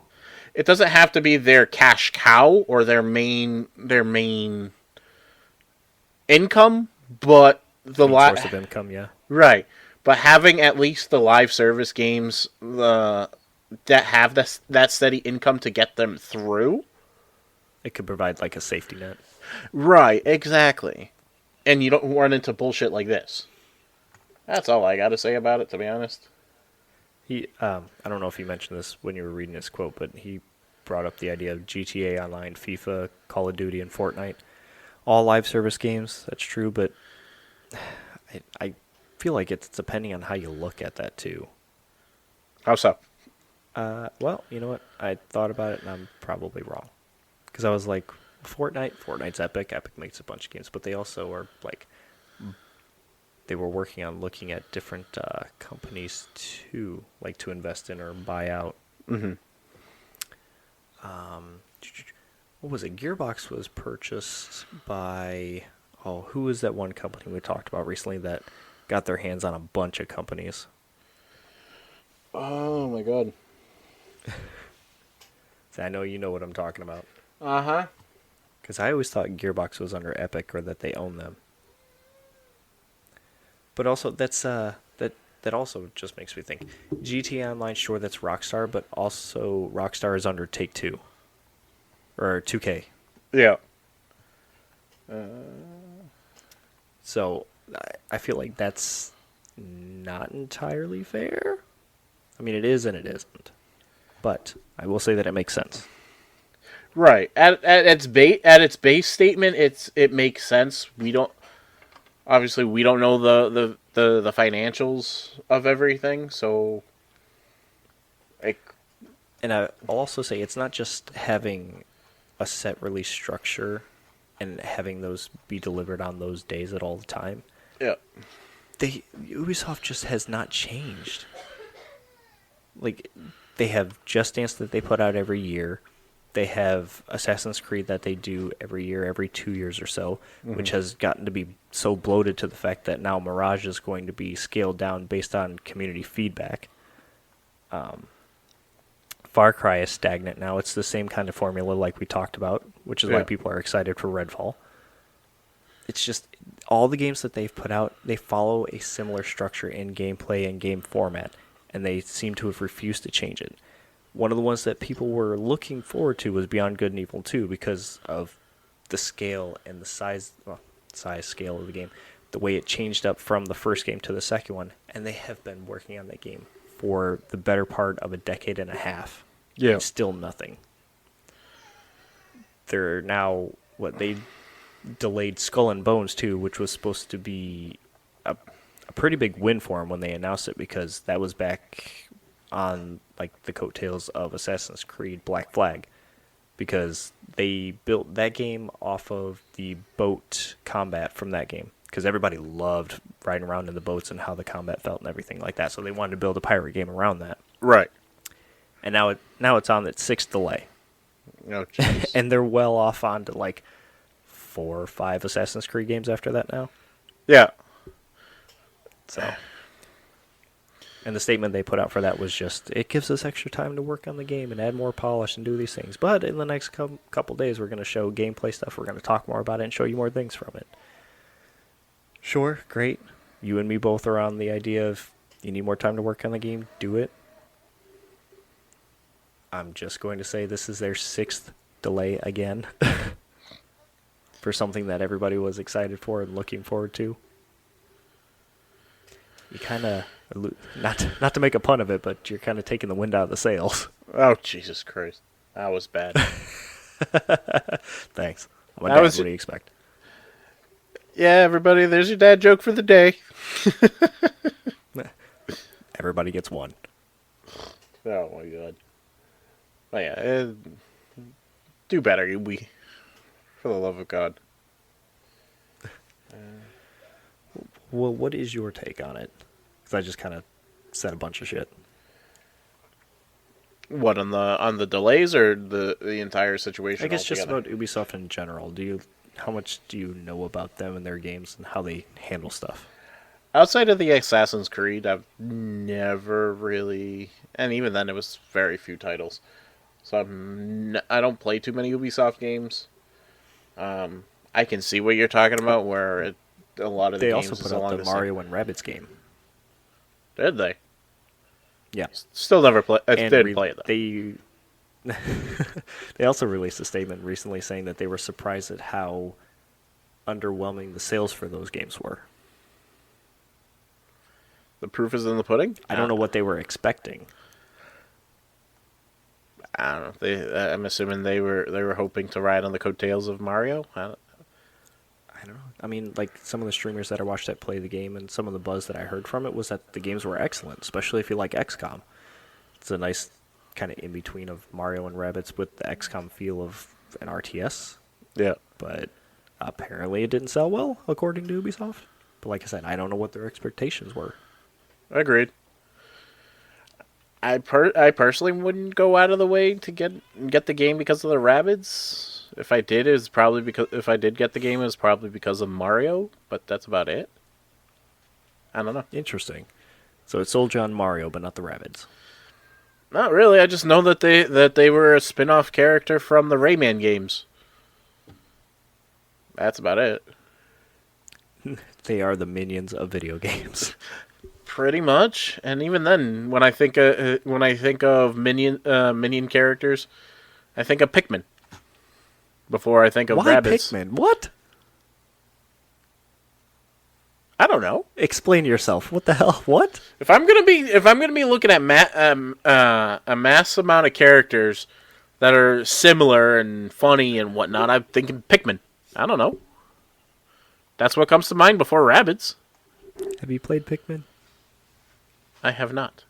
It doesn't have to be their cash cow or their main income, but the source of income, yeah. Right. But having at least the live service games that have that steady income to get them through, it could provide like a safety net. Right, exactly. And you don't run into bullshit like this. That's all I got to say about it, to be honest. I don't know if you mentioned this when you were reading his quote, but he brought up the idea of GTA Online, FIFA, Call of Duty, and Fortnite. All live service games, that's true, but I feel like it's depending on how you look at that, too. How so? Well, you know what? I thought about it, and I'm probably wrong. Because I was like, Fortnite's Epic. Epic makes a bunch of games, but they also are like, they were working on looking at different companies to invest in or buy out. Mm-hmm. What was it? Gearbox was purchased by, who was that one company we talked about recently that got their hands on a bunch of companies? Oh my god. I know you know what I'm talking about. Uh-huh. Because I always thought Gearbox was under Epic or that they own them. But also, that also just makes me think. GTA Online, sure, that's Rockstar, but also Rockstar is under Take-Two. Or 2K. Yeah. So, I feel like that's not entirely fair. I mean, it is and it isn't. But I will say that it makes sense. Right. At its base statement, it makes sense. Obviously, we don't know the financials of everything, so And I'll also say it's not just having a set release structure and having those be delivered on those days at all the time. yeah, Ubisoft just has not changed. Like, they have Just Dance that they put out every year. They have Assassin's Creed that they do every year, every 2 years or so, which has gotten to be so bloated to the fact that now Mirage is going to be scaled down based on community feedback. Far Cry is stagnant now. It's the same kind of formula like we talked about, which is why people are excited for Redfall. It's just all the games that they've put out, they follow a similar structure in gameplay and game format, and they seem to have refused to change it. One of the ones that people were looking forward to was Beyond Good and Evil 2 because of the scale and the size scale of the game, the way it changed up from the first game to the second one, and they have been working on that game for the better part of a decade and a half. Yeah. And still nothing. They're now, they delayed Skull and Bones too, which was supposed to be a pretty big win for them when they announced it, because that was back on like the coattails of Assassin's Creed Black Flag, because they built that game off of the boat combat from that game, because everybody loved riding around in the boats and how the combat felt and everything like that, so they wanted to build a pirate game around that. Right. And now it's on its 6th delay. Oh, jeez. And they're well off on to like 4 or 5 Assassin's Creed games after that now. Yeah. So, and the statement they put out for that was just, it gives us extra time to work on the game and add more polish and do these things. But in the next couple days, we're going to show gameplay stuff. We're going to talk more about it and show you more things from it. Sure, great. You and me both are on the idea of you need more time to work on the game, do it. I'm just going to say this is their 6th delay again for something that everybody was excited for and looking forward to. You kind of, not to make a pun of it, but you're kind of taking the wind out of the sails. Oh, Jesus Christ. That was bad. Thanks. I'm a dad, what do you expect? Yeah, everybody, there's your dad joke for the day. Everybody gets one. Oh, my God. Oh, yeah, do better, Ubi. For the love of God. Well, what is your take on it? Because I just kind of said a bunch of shit. What, on the delays or the entire situation? I guess altogether? just about Ubisoft in general. How much do you know about them and their games and how they handle stuff? Outside of the Assassin's Creed, I've never really, and even then it was very few titles. So I don't play too many Ubisoft games. I can see what you're talking about, where a lot of the games also put out the Mario and Rabbids game. Did they? Yeah. Still never play. I didn't play it though. They also released a statement recently saying that they were surprised at how underwhelming the sales for those games were. The proof is in the pudding? I don't know what they were expecting. I don't know. I'm assuming they were hoping to ride on the coattails of Mario. I don't know. I mean, like, some of the streamers that I watched that play the game and some of the buzz that I heard from it was that the games were excellent, especially if you like XCOM. It's a nice kind of in-between of Mario and Rabbids with the XCOM feel of an RTS. Yeah. But apparently it didn't sell well, according to Ubisoft. But like I said, I don't know what their expectations were. Agreed. I personally wouldn't go out of the way to get the game because of the Rabbids. If I did, if I did get the game, it was probably because of Mario. But that's about it. I don't know. Interesting. So it sold you on Mario, but not the Rabbids. Not really. I just know that they were a spin-off character from the Rayman games. That's about it. They are the minions of video games. Pretty much, and even then, when I think of minion characters, I think of Pikmin. Before I think of Why Rabbids. Pikmin? What? I don't know. Explain yourself. What the hell? What? If I'm gonna be looking at a mass amount of characters that are similar and funny and whatnot, I'm thinking Pikmin. I don't know. That's what comes to mind before Rabbids. Have you played Pikmin? I have not.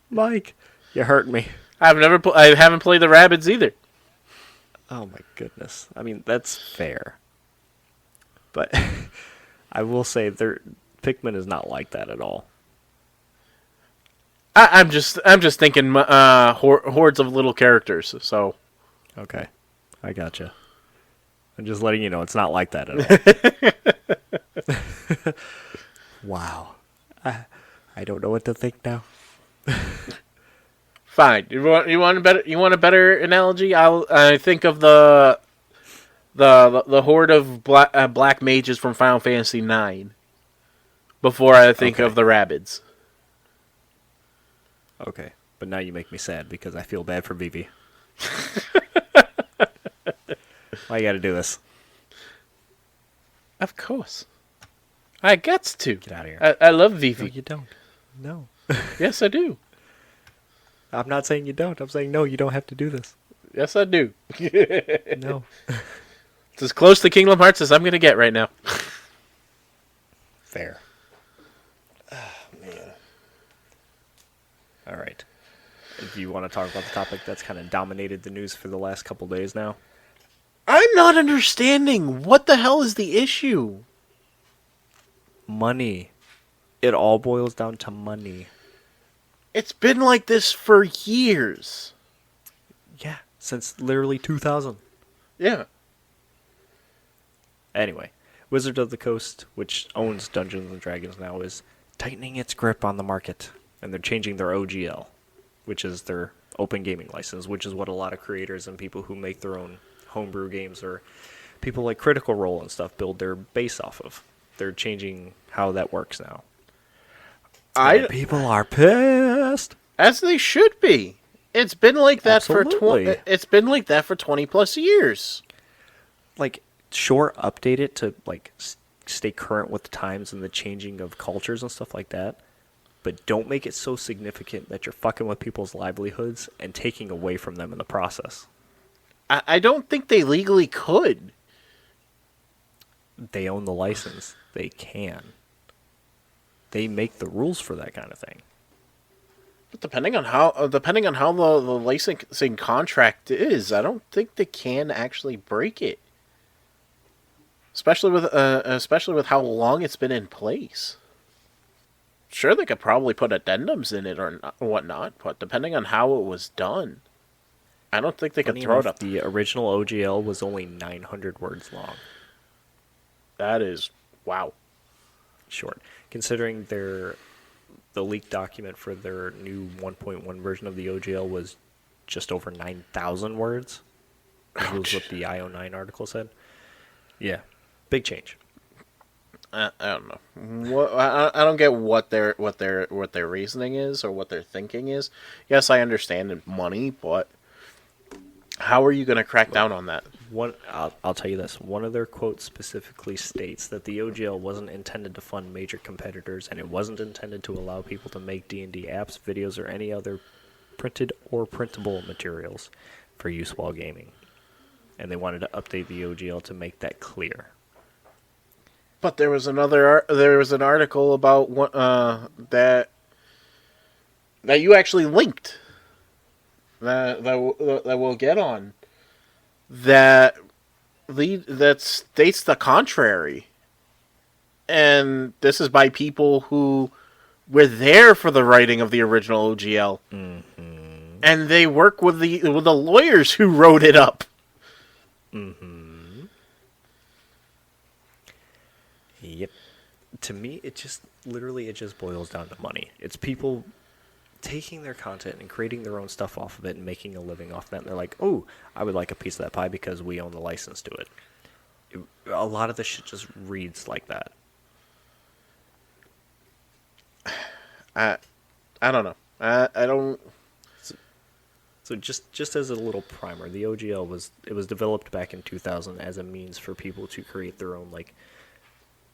Mike, you hurt me. I haven't played the Rabbids either. Oh my goodness. I mean, that's fair. But I will say Pikmin is not like that at all. I'm just thinking hordes of little characters. So Okay. I gotcha. I'm just letting you know it's not like that at all. Wow. I don't know what to think now. fine. You want a better analogy? I think of the horde of black mages from Final Fantasy IX before I think of the Rabbids. Okay. But now you make me sad because I feel bad for Vivi. Why you gotta do this? Of course. I gets to. Get out of here. I love Vivi. No, you don't. No. Yes, I do. I'm not saying you don't. I'm saying no, you don't have to do this. Yes, I do. No. It's as close to Kingdom Hearts as I'm going to get right now. Fair. Oh, man. All right. Do you want to talk about the topic that's kind of dominated the news for the last couple days now? I'm not understanding. What the hell is the issue? Money. It all boils down to money. It's been like this for years. Yeah, since literally 2000. Yeah. Anyway, Wizards of the Coast, which owns Dungeons & Dragons now, is tightening its grip on the market. And they're changing their OGL, which is their open gaming license, which is what a lot of creators and people who make their own homebrew games or people like Critical Role and stuff build their base off of. They're changing how that works now. People are pissed. As they should be. It's been like that Absolutely. It's been like that for 20 plus years. Like, sure, update it to like stay current with the times and the changing of cultures and stuff like that. But don't make it so significant that you're fucking with people's livelihoods and taking away from them in the process. I don't think they legally could. They own the license. They can. They make the rules for that kind of thing. But depending on how the licensing contract is, I don't think they can actually break it. Especially with how long it's been in place. Sure, they could probably put addendums in it or whatnot, but depending on how it was done, I don't think they could throw it up. The original OGL was only 900 words long. That is, wow. Short. Considering the leaked document for their new 1.1 version of the OGL was just over 9,000 words. That was what the IO9 article said. Yeah. Big change. I don't know. I don't get what their reasoning is or what their thinking is. Yes, I understand money, but how are you going to crack down on that? I'll tell you this. One of their quotes specifically states that the OGL wasn't intended to fund major competitors, and it wasn't intended to allow people to make D&D apps, videos, or any other printed or printable materials for use while gaming. And they wanted to update the OGL to make that clear. But there was an article about that you actually linked that we'll get on that states the contrary, and this is by people who were there for the writing of the original OGL, and they work with the lawyers who wrote it up. Yep. To me, it just boils down to money. It's people taking their content and creating their own stuff off of it and making a living off that. And they're like, oh, I would like a piece of that pie because we own the license to it. A lot of the shit just reads like that. I don't know. I don't. So just as a little primer, the OGL was developed back in 2000 as a means for people to create their own like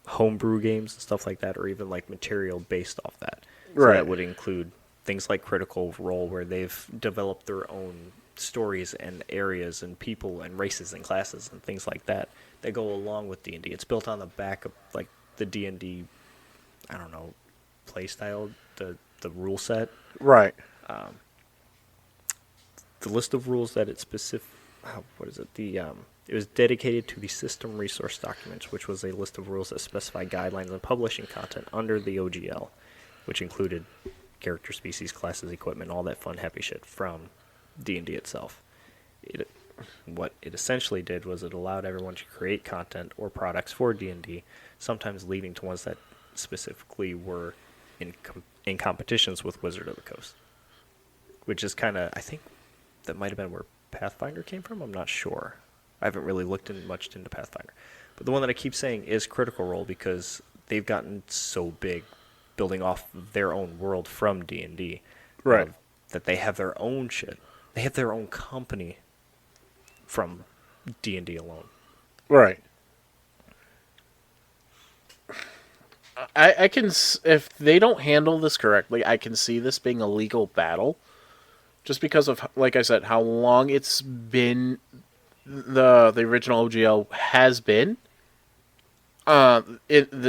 homebrew games and stuff like that, or even like material based off that. So right. That would include things like Critical Role, where they've developed their own stories and areas and people and races and classes and things like that go along with D&D. It's built on the back of like the D&D, I don't know, play style, the rule set. Right. The list of rules that it what is it? It was dedicated to the system resource documents, which was a list of rules that specify guidelines on publishing content under the OGL, which included character, species, classes, equipment, all that fun, happy shit from D&D itself. What it essentially did was it allowed everyone to create content or products for D&D, sometimes leading to ones that specifically were in competitions with Wizard of the Coast, which is kind of, I think that might have been where Pathfinder came from. I'm not sure. I haven't really looked much into Pathfinder. But the one that I keep saying is Critical Role because they've gotten so big building off their own world from D&D. Right. That they have their own shit. They have their own company from D&D alone. Right. I can, if they don't handle this correctly, I can see this being a legal battle. Just because of, like I said, how long it's been, the original OGL has been,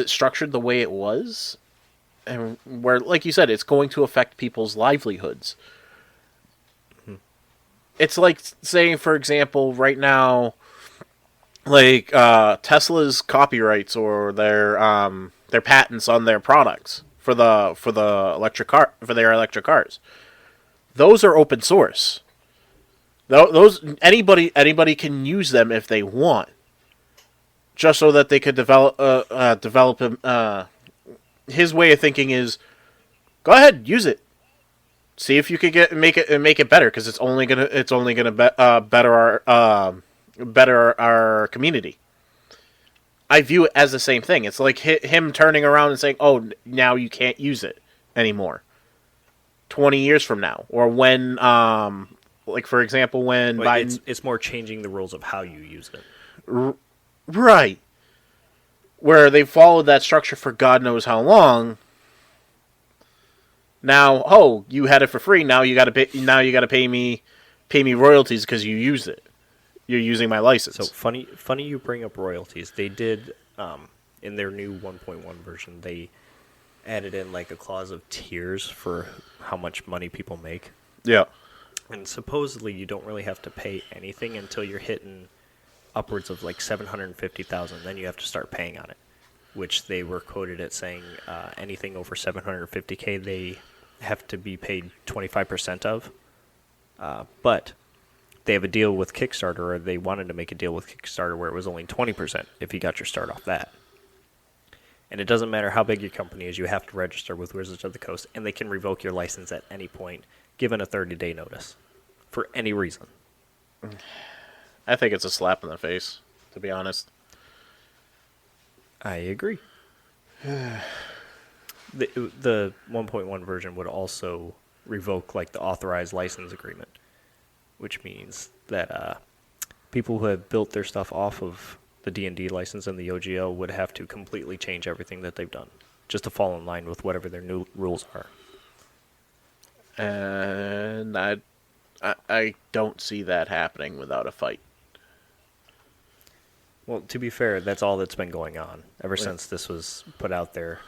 structured the way it was, and where, like you said, it's going to affect people's livelihoods. Mm-hmm. It's like saying, for example, right now, like Tesla's copyrights or their patents on their products for their electric cars. Those are open source. Those anybody can use them if they want, just so that they could develop. His way of thinking is, go ahead, use it. See if you could make it better, because it's only gonna better our community. I view it as the same thing. It's like him turning around and saying, "Oh, now you can't use it anymore." 20 years from now, or when, like for example, when Biden... it's more changing the rules of how you use it, right? Where they followed that structure for God knows how long. Now, oh, you had it for free. Now you got to pay. Now you got to pay me royalties because you used it. You're using my license. So funny you bring up royalties. They did in their new 1.1 version. They added in like a clause of tiers for how much money people make. Yeah. And supposedly you don't really have to pay anything until you're hitting upwards of like 750,000. Then you have to start paying on it, which they were quoted at saying anything over 750K they have to be paid 25% of. But they have a deal with Kickstarter, or they wanted to make a deal with Kickstarter where it was only 20% if you got your start off that. And it doesn't matter how big your company is, you have to register with Wizards of the Coast, and they can revoke your license at any point, given a 30-day notice, for any reason. I think it's a slap in the face, to be honest. I agree. The 1.1 version would also revoke like the authorized license agreement, which means that people who have built their stuff off of the D&D license and the OGL would have to completely change everything that they've done just to fall in line with whatever their new rules are. And I don't see that happening without a fight. Well, to be fair, that's all that's been going on. Ever since this was put out there,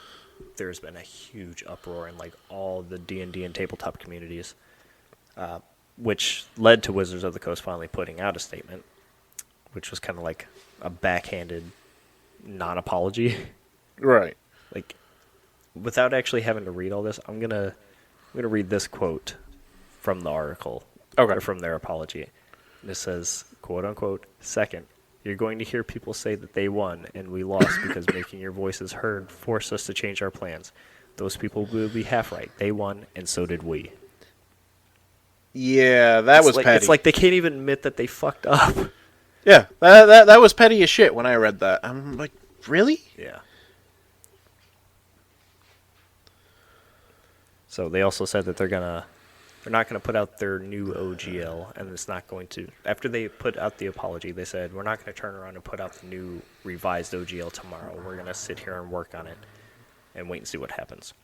there's been a huge uproar in like all the D&D and tabletop communities, which led to Wizards of the Coast finally putting out a statement, which was kind of like a backhanded non-apology. Right. Like, without actually having to read all this, I'm gonna read this quote from the article, okay, or from their apology. And it says, quote unquote, "Second, you're going to hear people say that they won and we lost because making your voices heard forced us to change our plans. Those people will be half right. They won, and so did we." Yeah, that was petty. It's like they can't even admit that they fucked up. Yeah, that was petty as shit when I read that. I'm like, really? Yeah. So they also said that they're not gonna put out their new OGL, and it's not going to. After they put out the apology, they said we're not going to turn around and put out the new revised OGL tomorrow. We're going to sit here and work on it, and wait and see what happens.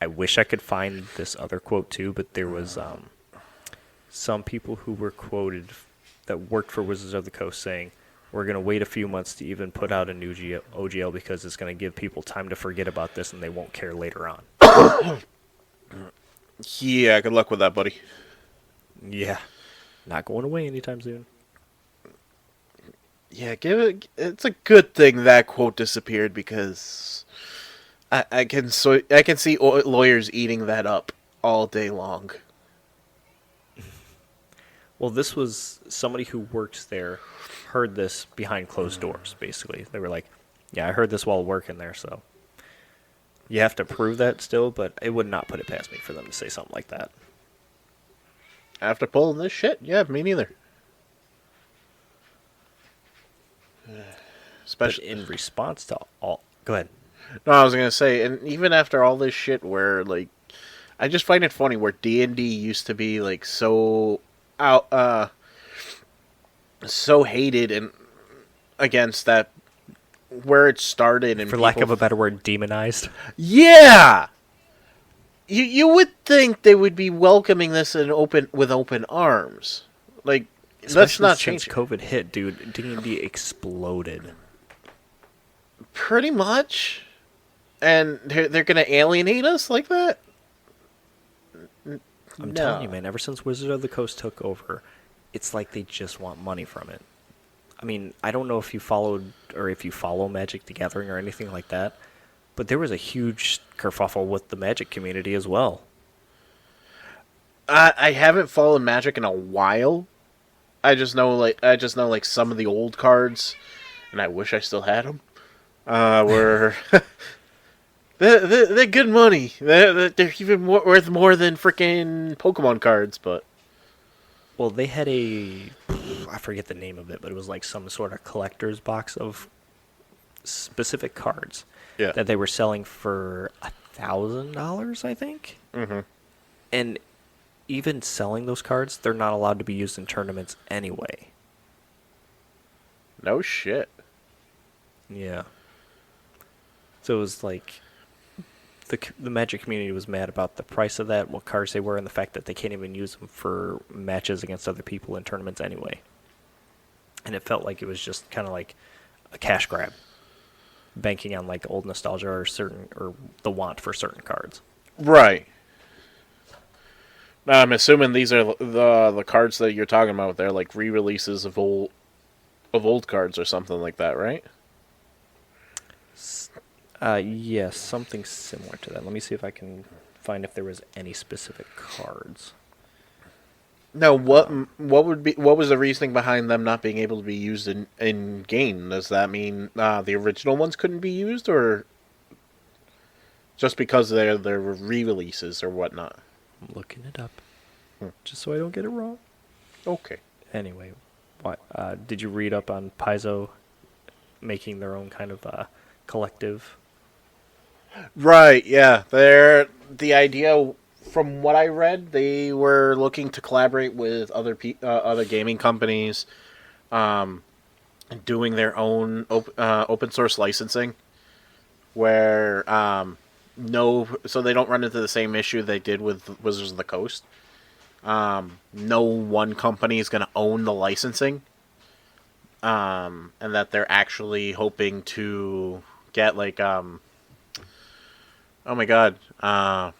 I wish I could find this other quote too, but there was some people who were quoted that worked for Wizards of the Coast saying, we're going to wait a few months to even put out a new OGL because it's going to give people time to forget about this and they won't care later on. Yeah, good luck with that, buddy. Yeah. Not going away anytime soon. Yeah, it's a good thing that quote disappeared because I can see lawyers eating that up all day long. Well, this was somebody who worked there heard this behind closed doors, basically. They were like, yeah, I heard this while working there, so. You have to prove that still, but it would not put it past me for them to say something like that. After pulling this shit? Yeah, me neither. Especially in response to all... Go ahead. No, I was going to say, and even after all this shit where, like, I just find it funny where D&D used to be, like, so hated and against that, where it started, and for lack of a better word, demonized. Yeah, you would think they would be welcoming this with open arms. Like, that's not changing. Since COVID hit, dude, D&D exploded. Pretty much, and they're gonna alienate us like that. I'm telling you, man, ever since Wizard of the Coast took over, it's like they just want money from it. I mean, I don't know if you followed or if you follow Magic the Gathering or anything like that, but there was a huge kerfuffle with the Magic community as well. I haven't followed Magic in a while. I just know like some of the old cards, and I wish I still had them. Were they're good money. They're even worth more than freaking Pokemon cards, but. Well, they had I forget the name of it, but it was like some sort of collector's box of specific cards that they were selling for $1,000, I think. Mm-hmm. And even selling those cards, they're not allowed to be used in tournaments anyway. No shit. Yeah. So it was like the Magic community was mad about the price of that, what cards they were, and the fact that they can't even use them for matches against other people in tournaments anyway. And it felt like it was just kind of like a cash grab, banking on like old nostalgia or the want for certain cards. Right. Now, I'm assuming these are the cards that you're talking about. They're like re-releases of old cards or something like that, right? Yes, something similar to that. Let me see if I can find if there was any specific cards. Now, what was the reasoning behind them not being able to be used in game? Does that mean the original ones couldn't be used, or just because they're re-releases or whatnot? I'm looking it up, just so I don't get it wrong. Okay. Anyway, did you read up on Paizo making their own kind of collective? Right, yeah. The idea, from what I read, they were looking to collaborate with other gaming companies, doing their own open source licensing, where so they don't run into the same issue they did with Wizards of the Coast. No one company is going to own the licensing, and that they're actually hoping to get like oh my god, the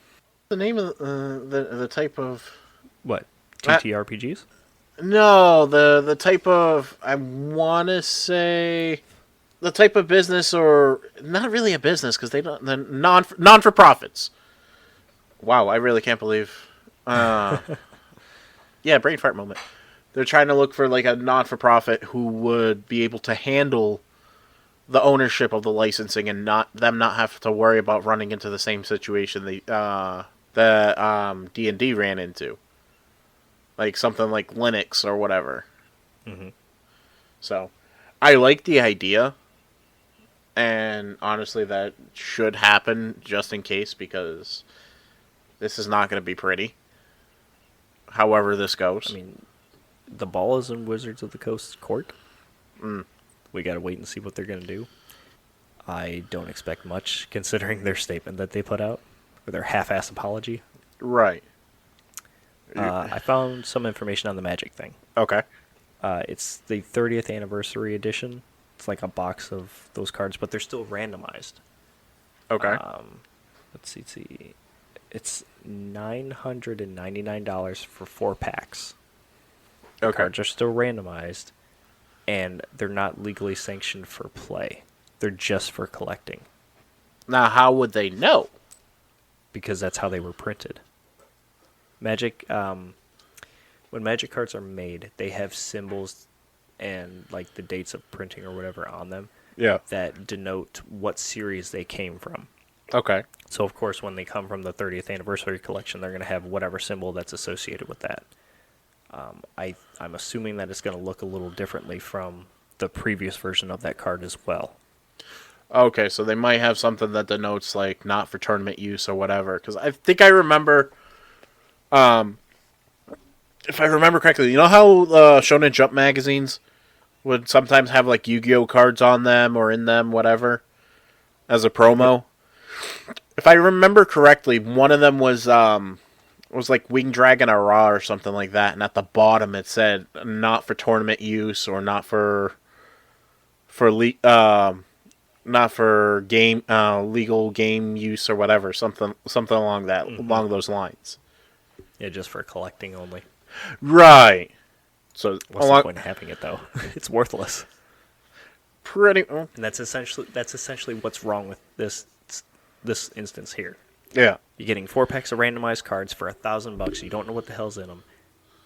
name of the type of what TTRPGs? No, the type of, I want to say the type of business, or not really a business because they're non for profits. Wow, I really can't believe. Yeah, brain fart moment. They're trying to look for like a non for profit who would be able to handle the ownership of the licensing and not have to worry about running into the same situation that D&D ran into, like something like Linux or whatever. Mm-hmm. So, I like the idea, and honestly, that should happen just in case, because this is not going to be pretty. However this goes. I mean, the ball is in Wizards of the Coast's court. Mm. We got to wait and see what they're going to do. I don't expect much, considering their statement that they put out, or their half-ass apology. Right. I found some information on the Magic thing. Okay. It's the 30th anniversary edition. It's like a box of those cards, but they're still randomized. Okay. Let's see. It's $999 for 4 packs. The Okay. cards are still randomized, and they're not legally sanctioned for play. They're just for collecting, Now, how would they know? because that's how they were printed. Magic, when Magic cards are made, they have symbols and like the dates of printing or whatever on them Yeah. that denote what series they came from. Okay. So, of course, when they come from the 30th anniversary collection, they're going to have whatever symbol that's associated with that. I'm assuming that it's going to look a little differently from the previous version of that card as well. Okay, so they might have something that denotes, like, not for tournament use or whatever. Because I think I remember, if I remember correctly, you know how Shonen Jump magazines would sometimes have, like, Yu-Gi-Oh cards on them or in them, whatever, as a promo? If I remember correctly, one of them was like Wing Dragon Ara or something like that, and at the bottom it said not for tournament use or not for not for game legal game use or whatever, something along those lines. Yeah, just for collecting only. Right. So What's the point of having it, though? It's worthless. pretty And that's essentially what's wrong with this instance here. yeah. You're getting 4 packs of randomized cards for $1,000. You don't know what the hell's in them,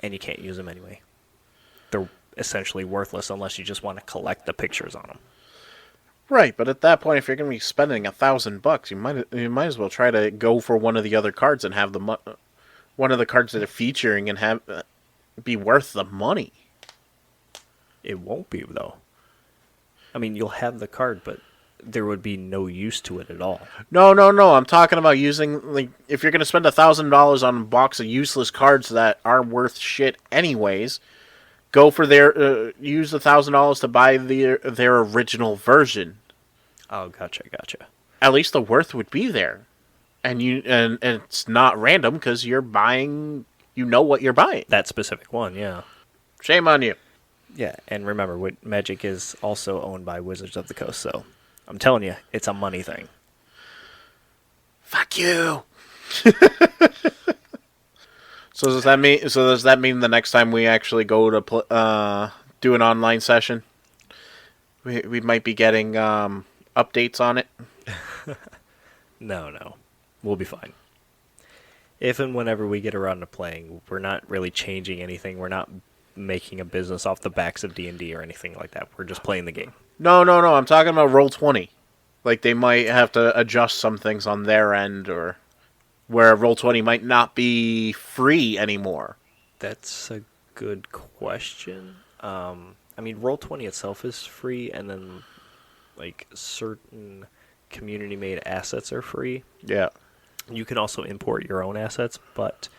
and you can't use them anyway. They're essentially worthless unless you just want to collect the pictures on them. Right, but at that point, if you're going to be spending $1,000, you might as well try to go for one of the other cards and have one of the cards that are featuring and have be worth the money. It won't be, though. I mean, you'll have the card, but there would be no use to it at all. No. I'm talking about using, like, if you're going to spend $1,000 on a box of useless cards that are worth shit anyways, go for use $1,000 to buy their original version. Oh, gotcha. At least the worth would be there, and it's not random because you're buying. You know what you're buying. That specific one, yeah. Shame on you. Yeah, and remember, Magic is also owned by Wizards of the Coast, so I'm telling you, it's a money thing. Fuck you. So does that mean the next time we actually go to do an online session, we might be getting updates on it? No. We'll be fine. If and whenever we get around to playing, we're not really changing anything. We're not making a business off the backs of D&D or anything like that. We're just playing the game. No. I'm talking about Roll20. Like, they might have to adjust some things on their end, or where Roll20 might not be free anymore. That's a good question. I mean, Roll20 itself is free, and then, like, certain community-made assets are free. Yeah. You can also import your own assets, but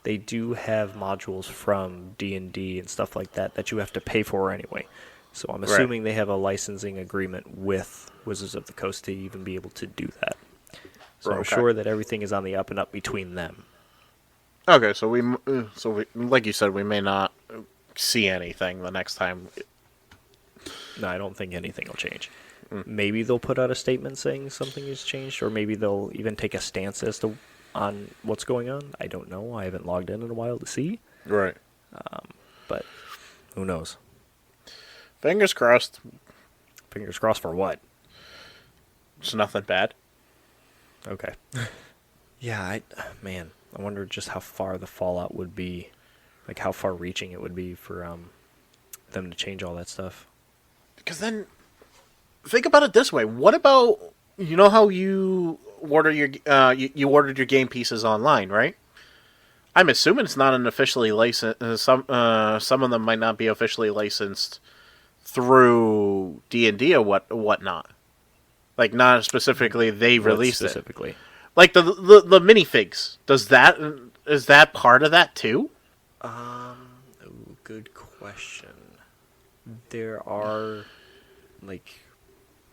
they do have modules from D&D and stuff like that you have to pay for anyway. So I'm assuming they have a licensing agreement with Wizards of the Coast to even be able to do that. So I'm sure that everything is on the up and up between them. Okay, so we like you said, we may not see anything the next time. No, I don't think anything will change. Maybe they'll put out a statement saying something has changed, or maybe they'll even take a stance as to on what's going on. I don't know. I haven't logged in a while to see. Right. But who knows? Fingers crossed. Fingers crossed for what? It's nothing bad. Okay. Yeah, I wonder just how far the fallout would be, like how far-reaching it would be for them to change all that stuff. Because then, think about it this way: what about, you know how you order your you ordered your game pieces online, right? I'm assuming it's not an officially licensed. Some of them might not be officially licensed through D&D or whatnot. Like, not specifically they released specifically? it. Like the minifigs. Is that part of that too? Good question. There are, like,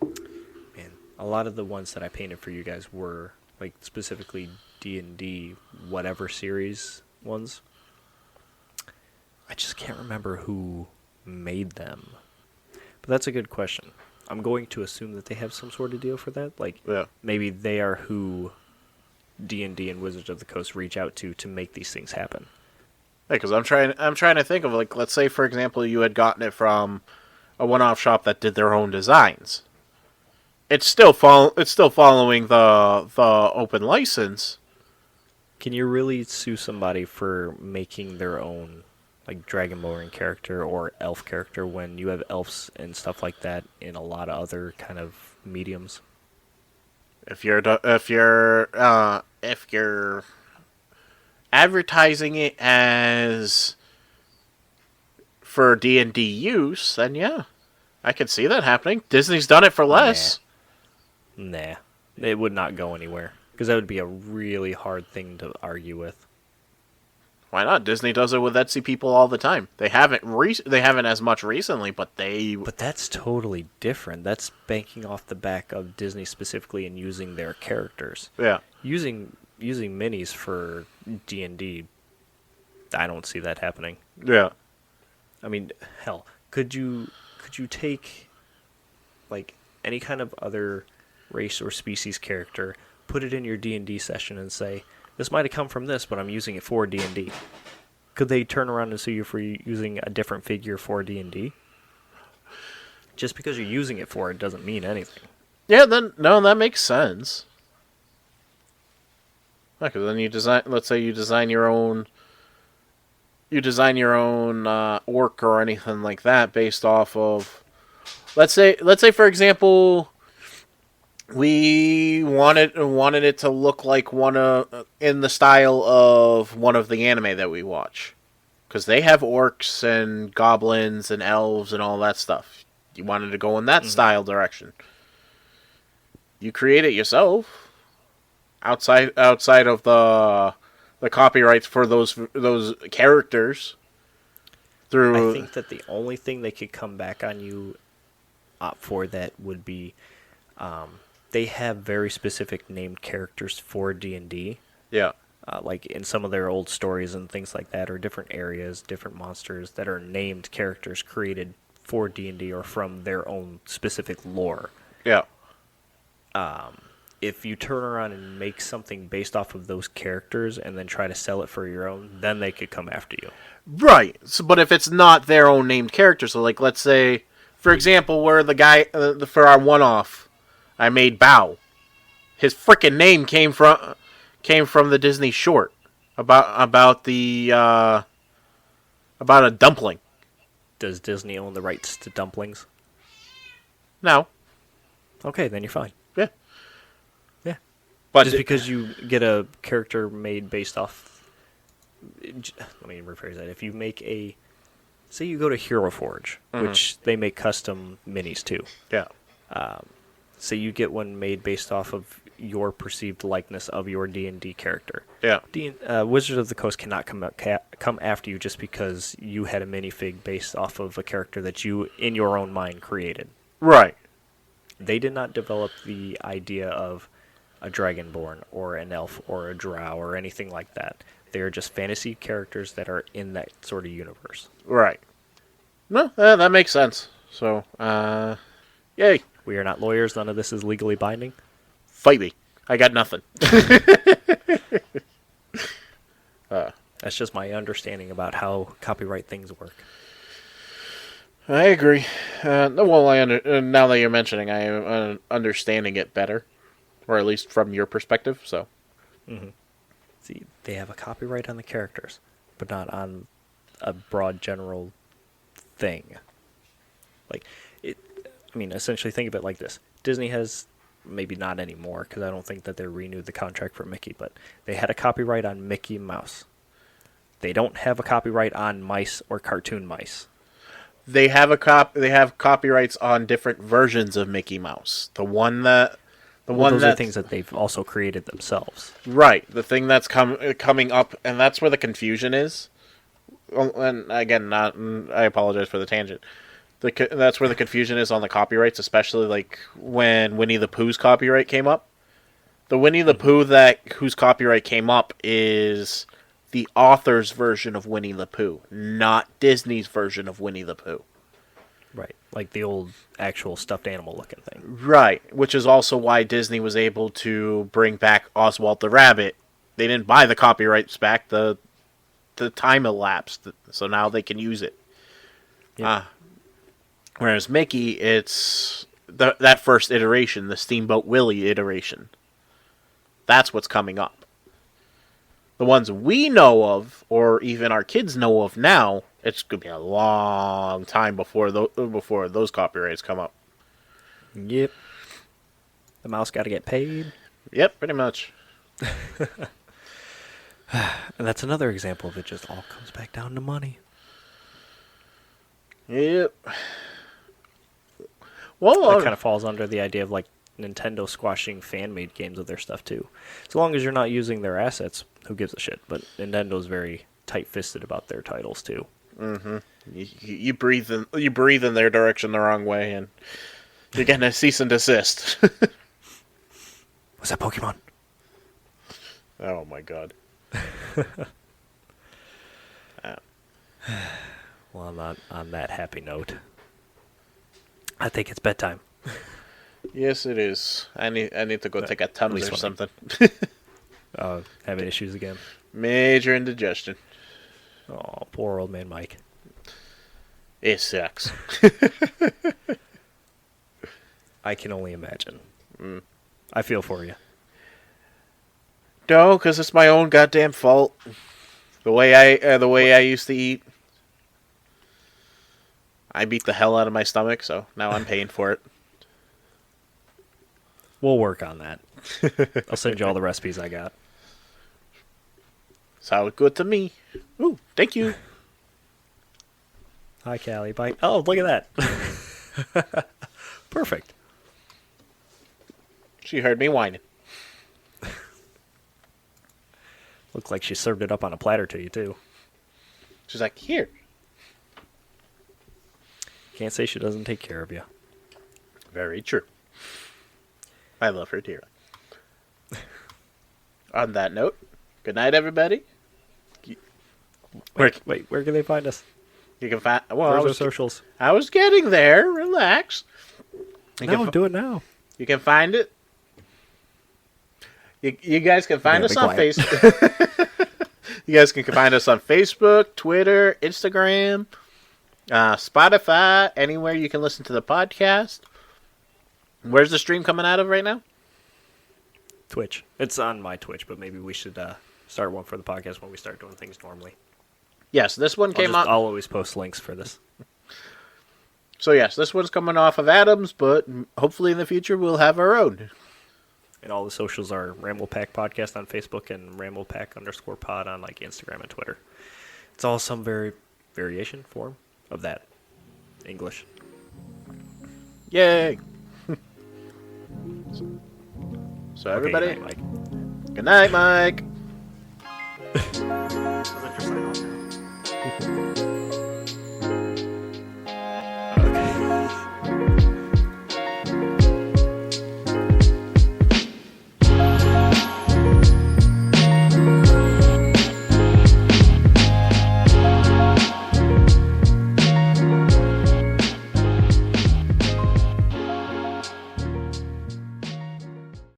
man, a lot of the ones that I painted for you guys were, like, specifically D&D whatever series ones. I just can't remember who made them. But that's a good question. I'm going to assume that they have some sort of deal for that. Like, Yeah. maybe they are who D&D and Wizards of the Coast reach out to make these things happen. Because I'm trying to think of, like, let's say, for example, you had gotten it from a one-off shop that did their own designs. It's still following the open license. Can you really sue somebody for making their own, like, Dragonborn character or elf character when you have elves and stuff like that in a lot of other kind of mediums? If you're advertising it as for D&D use, then yeah, I could see that happening. Disney's done it for less. Nah. It would not go anywhere. Because that would be a really hard thing to argue with. Why not? Disney does it with Etsy people all the time. They haven't as much recently, but they... But that's totally different. That's banking off the back of Disney specifically and using their characters. Yeah. Using minis for D&D, I don't see that happening. Yeah. I mean, hell, could you take, like, any kind of other race or species character, put it in your D&D session and say, this might have come from this, but I'm using it for D&D. Could they turn around and sue you for using a different figure for D&D? Just because you're using it for it doesn't mean anything. Yeah, that makes sense. Because then let's say you design your own orc or anything like that based off of, let's say for example, we wanted it to look like in the style of one of the anime that we watch, because they have orcs and goblins and elves and all that stuff. You wanted to go in that style direction. You create it yourself, outside of the copyrights for those characters. I think that the only thing they could come back on you for that would be, they have very specific named characters for D&D. Yeah. Like in some of their old stories and things like that, or different areas, different monsters that are named characters created for D&D or from their own specific lore. Yeah. If you turn around and make something based off of those characters and then try to sell it for your own, then they could come after you. Right. So, but if it's not their own named character, so like let's say, for example, where the guy for our one-off, I made Bao. His frickin' name came from the Disney short about a dumpling. Does Disney own the rights to dumplings? No. Okay, then you're fine. Yeah. Yeah. But just because you get a character made based off... Let me rephrase that. If you make a... Say you go to Hero Forge, which they make custom minis too. Yeah. Say you get one made based off of your perceived likeness of your D&D character. Yeah. Wizards of the Coast cannot come after you just because you had a minifig based off of a character that you, in your own mind, created. Right. They did not develop the idea of a Dragonborn or an elf or a drow or anything like that. They are just fantasy characters that are in that sort of universe. Right. No, that makes sense. So, yay. We are not lawyers. None of this is legally binding. Fight me. I got nothing. That's just my understanding about how copyright things work. I agree. Now that you're mentioning, I am understanding it better, or at least from your perspective. So, See, they have a copyright on the characters, but not on a broad general thing. Like it. I mean, essentially, think of it like this: Disney has, maybe not anymore, because I don't think that they renewed the contract for Mickey, but they had a copyright on Mickey Mouse. They don't have a copyright on mice or cartoon mice. They have copyrights on different versions of Mickey Mouse. Those are things that they've also created themselves. Right. The thing that's coming up, and that's where the confusion is. And again, I apologize for the tangent. That's where the confusion is on the copyrights, especially like when Winnie the Pooh's copyright came up. The Winnie the Pooh whose copyright came up is the author's version of Winnie the Pooh, not Disney's version of Winnie the Pooh. Right. Like the old actual stuffed animal looking thing. Right, which is also why Disney was able to bring back Oswald the Rabbit. They didn't buy the copyrights back, the time elapsed, so now they can use it. Yep. Whereas Mickey, it's that first iteration, the Steamboat Willie iteration. That's what's coming up. The ones we know of, or even our kids know of now, it's going to be a long time before those copyrights come up. Yep. The mouse got to get paid. Yep, pretty much. And that's another example of it just all comes back down to money. Yep. Well, that kind of falls under the idea of like Nintendo squashing fan-made games of their stuff too. As long as you're not using their assets, who gives a shit? But Nintendo's very tight-fisted about their titles too. Mm-hmm. You breathe in their direction the wrong way, and you're getting a cease and desist. Was that Pokemon? Oh my god. Well, on that happy note, I think it's bedtime. Yes, it is. I need to go take a Tums or something. Having issues again. Major indigestion. Oh, poor old man Mike. It sucks. I can only imagine. I feel for you. No, because it's my own goddamn fault. The way I used to eat. I beat the hell out of my stomach, so now I'm paying for it. We'll work on that. I'll send you all the recipes I got. Sounds good to me. Ooh, thank you. Hi, Callie. Bye. Oh, look at that. Perfect. She heard me whining. Looks like she served it up on a platter to you, too. She's like, here. Can't say she doesn't take care of you. Very true. I love her dearly. On that note, good night, everybody. Wait, where can they find us? You can find. Well, Where's our socials? I was getting there. Relax. Do it now. You can find it. You guys can find us on Facebook. You guys can find us on Facebook, Twitter, Instagram, Spotify, anywhere you can listen to the podcast. Where's the stream coming out of right now? Twitch. It's on my Twitch, but maybe we should start one for the podcast when we start doing things normally. Yes, this one came out. I'll always post links for this. So yes, this one's coming off of Adam's, but hopefully in the future we'll have our own. And all the socials are Ramblepack Podcast on Facebook and Ramblepack_pod on like Instagram and Twitter. It's all some variation form of that English. Yay! So everybody, Okay, good night, Mike. Good night, Mike.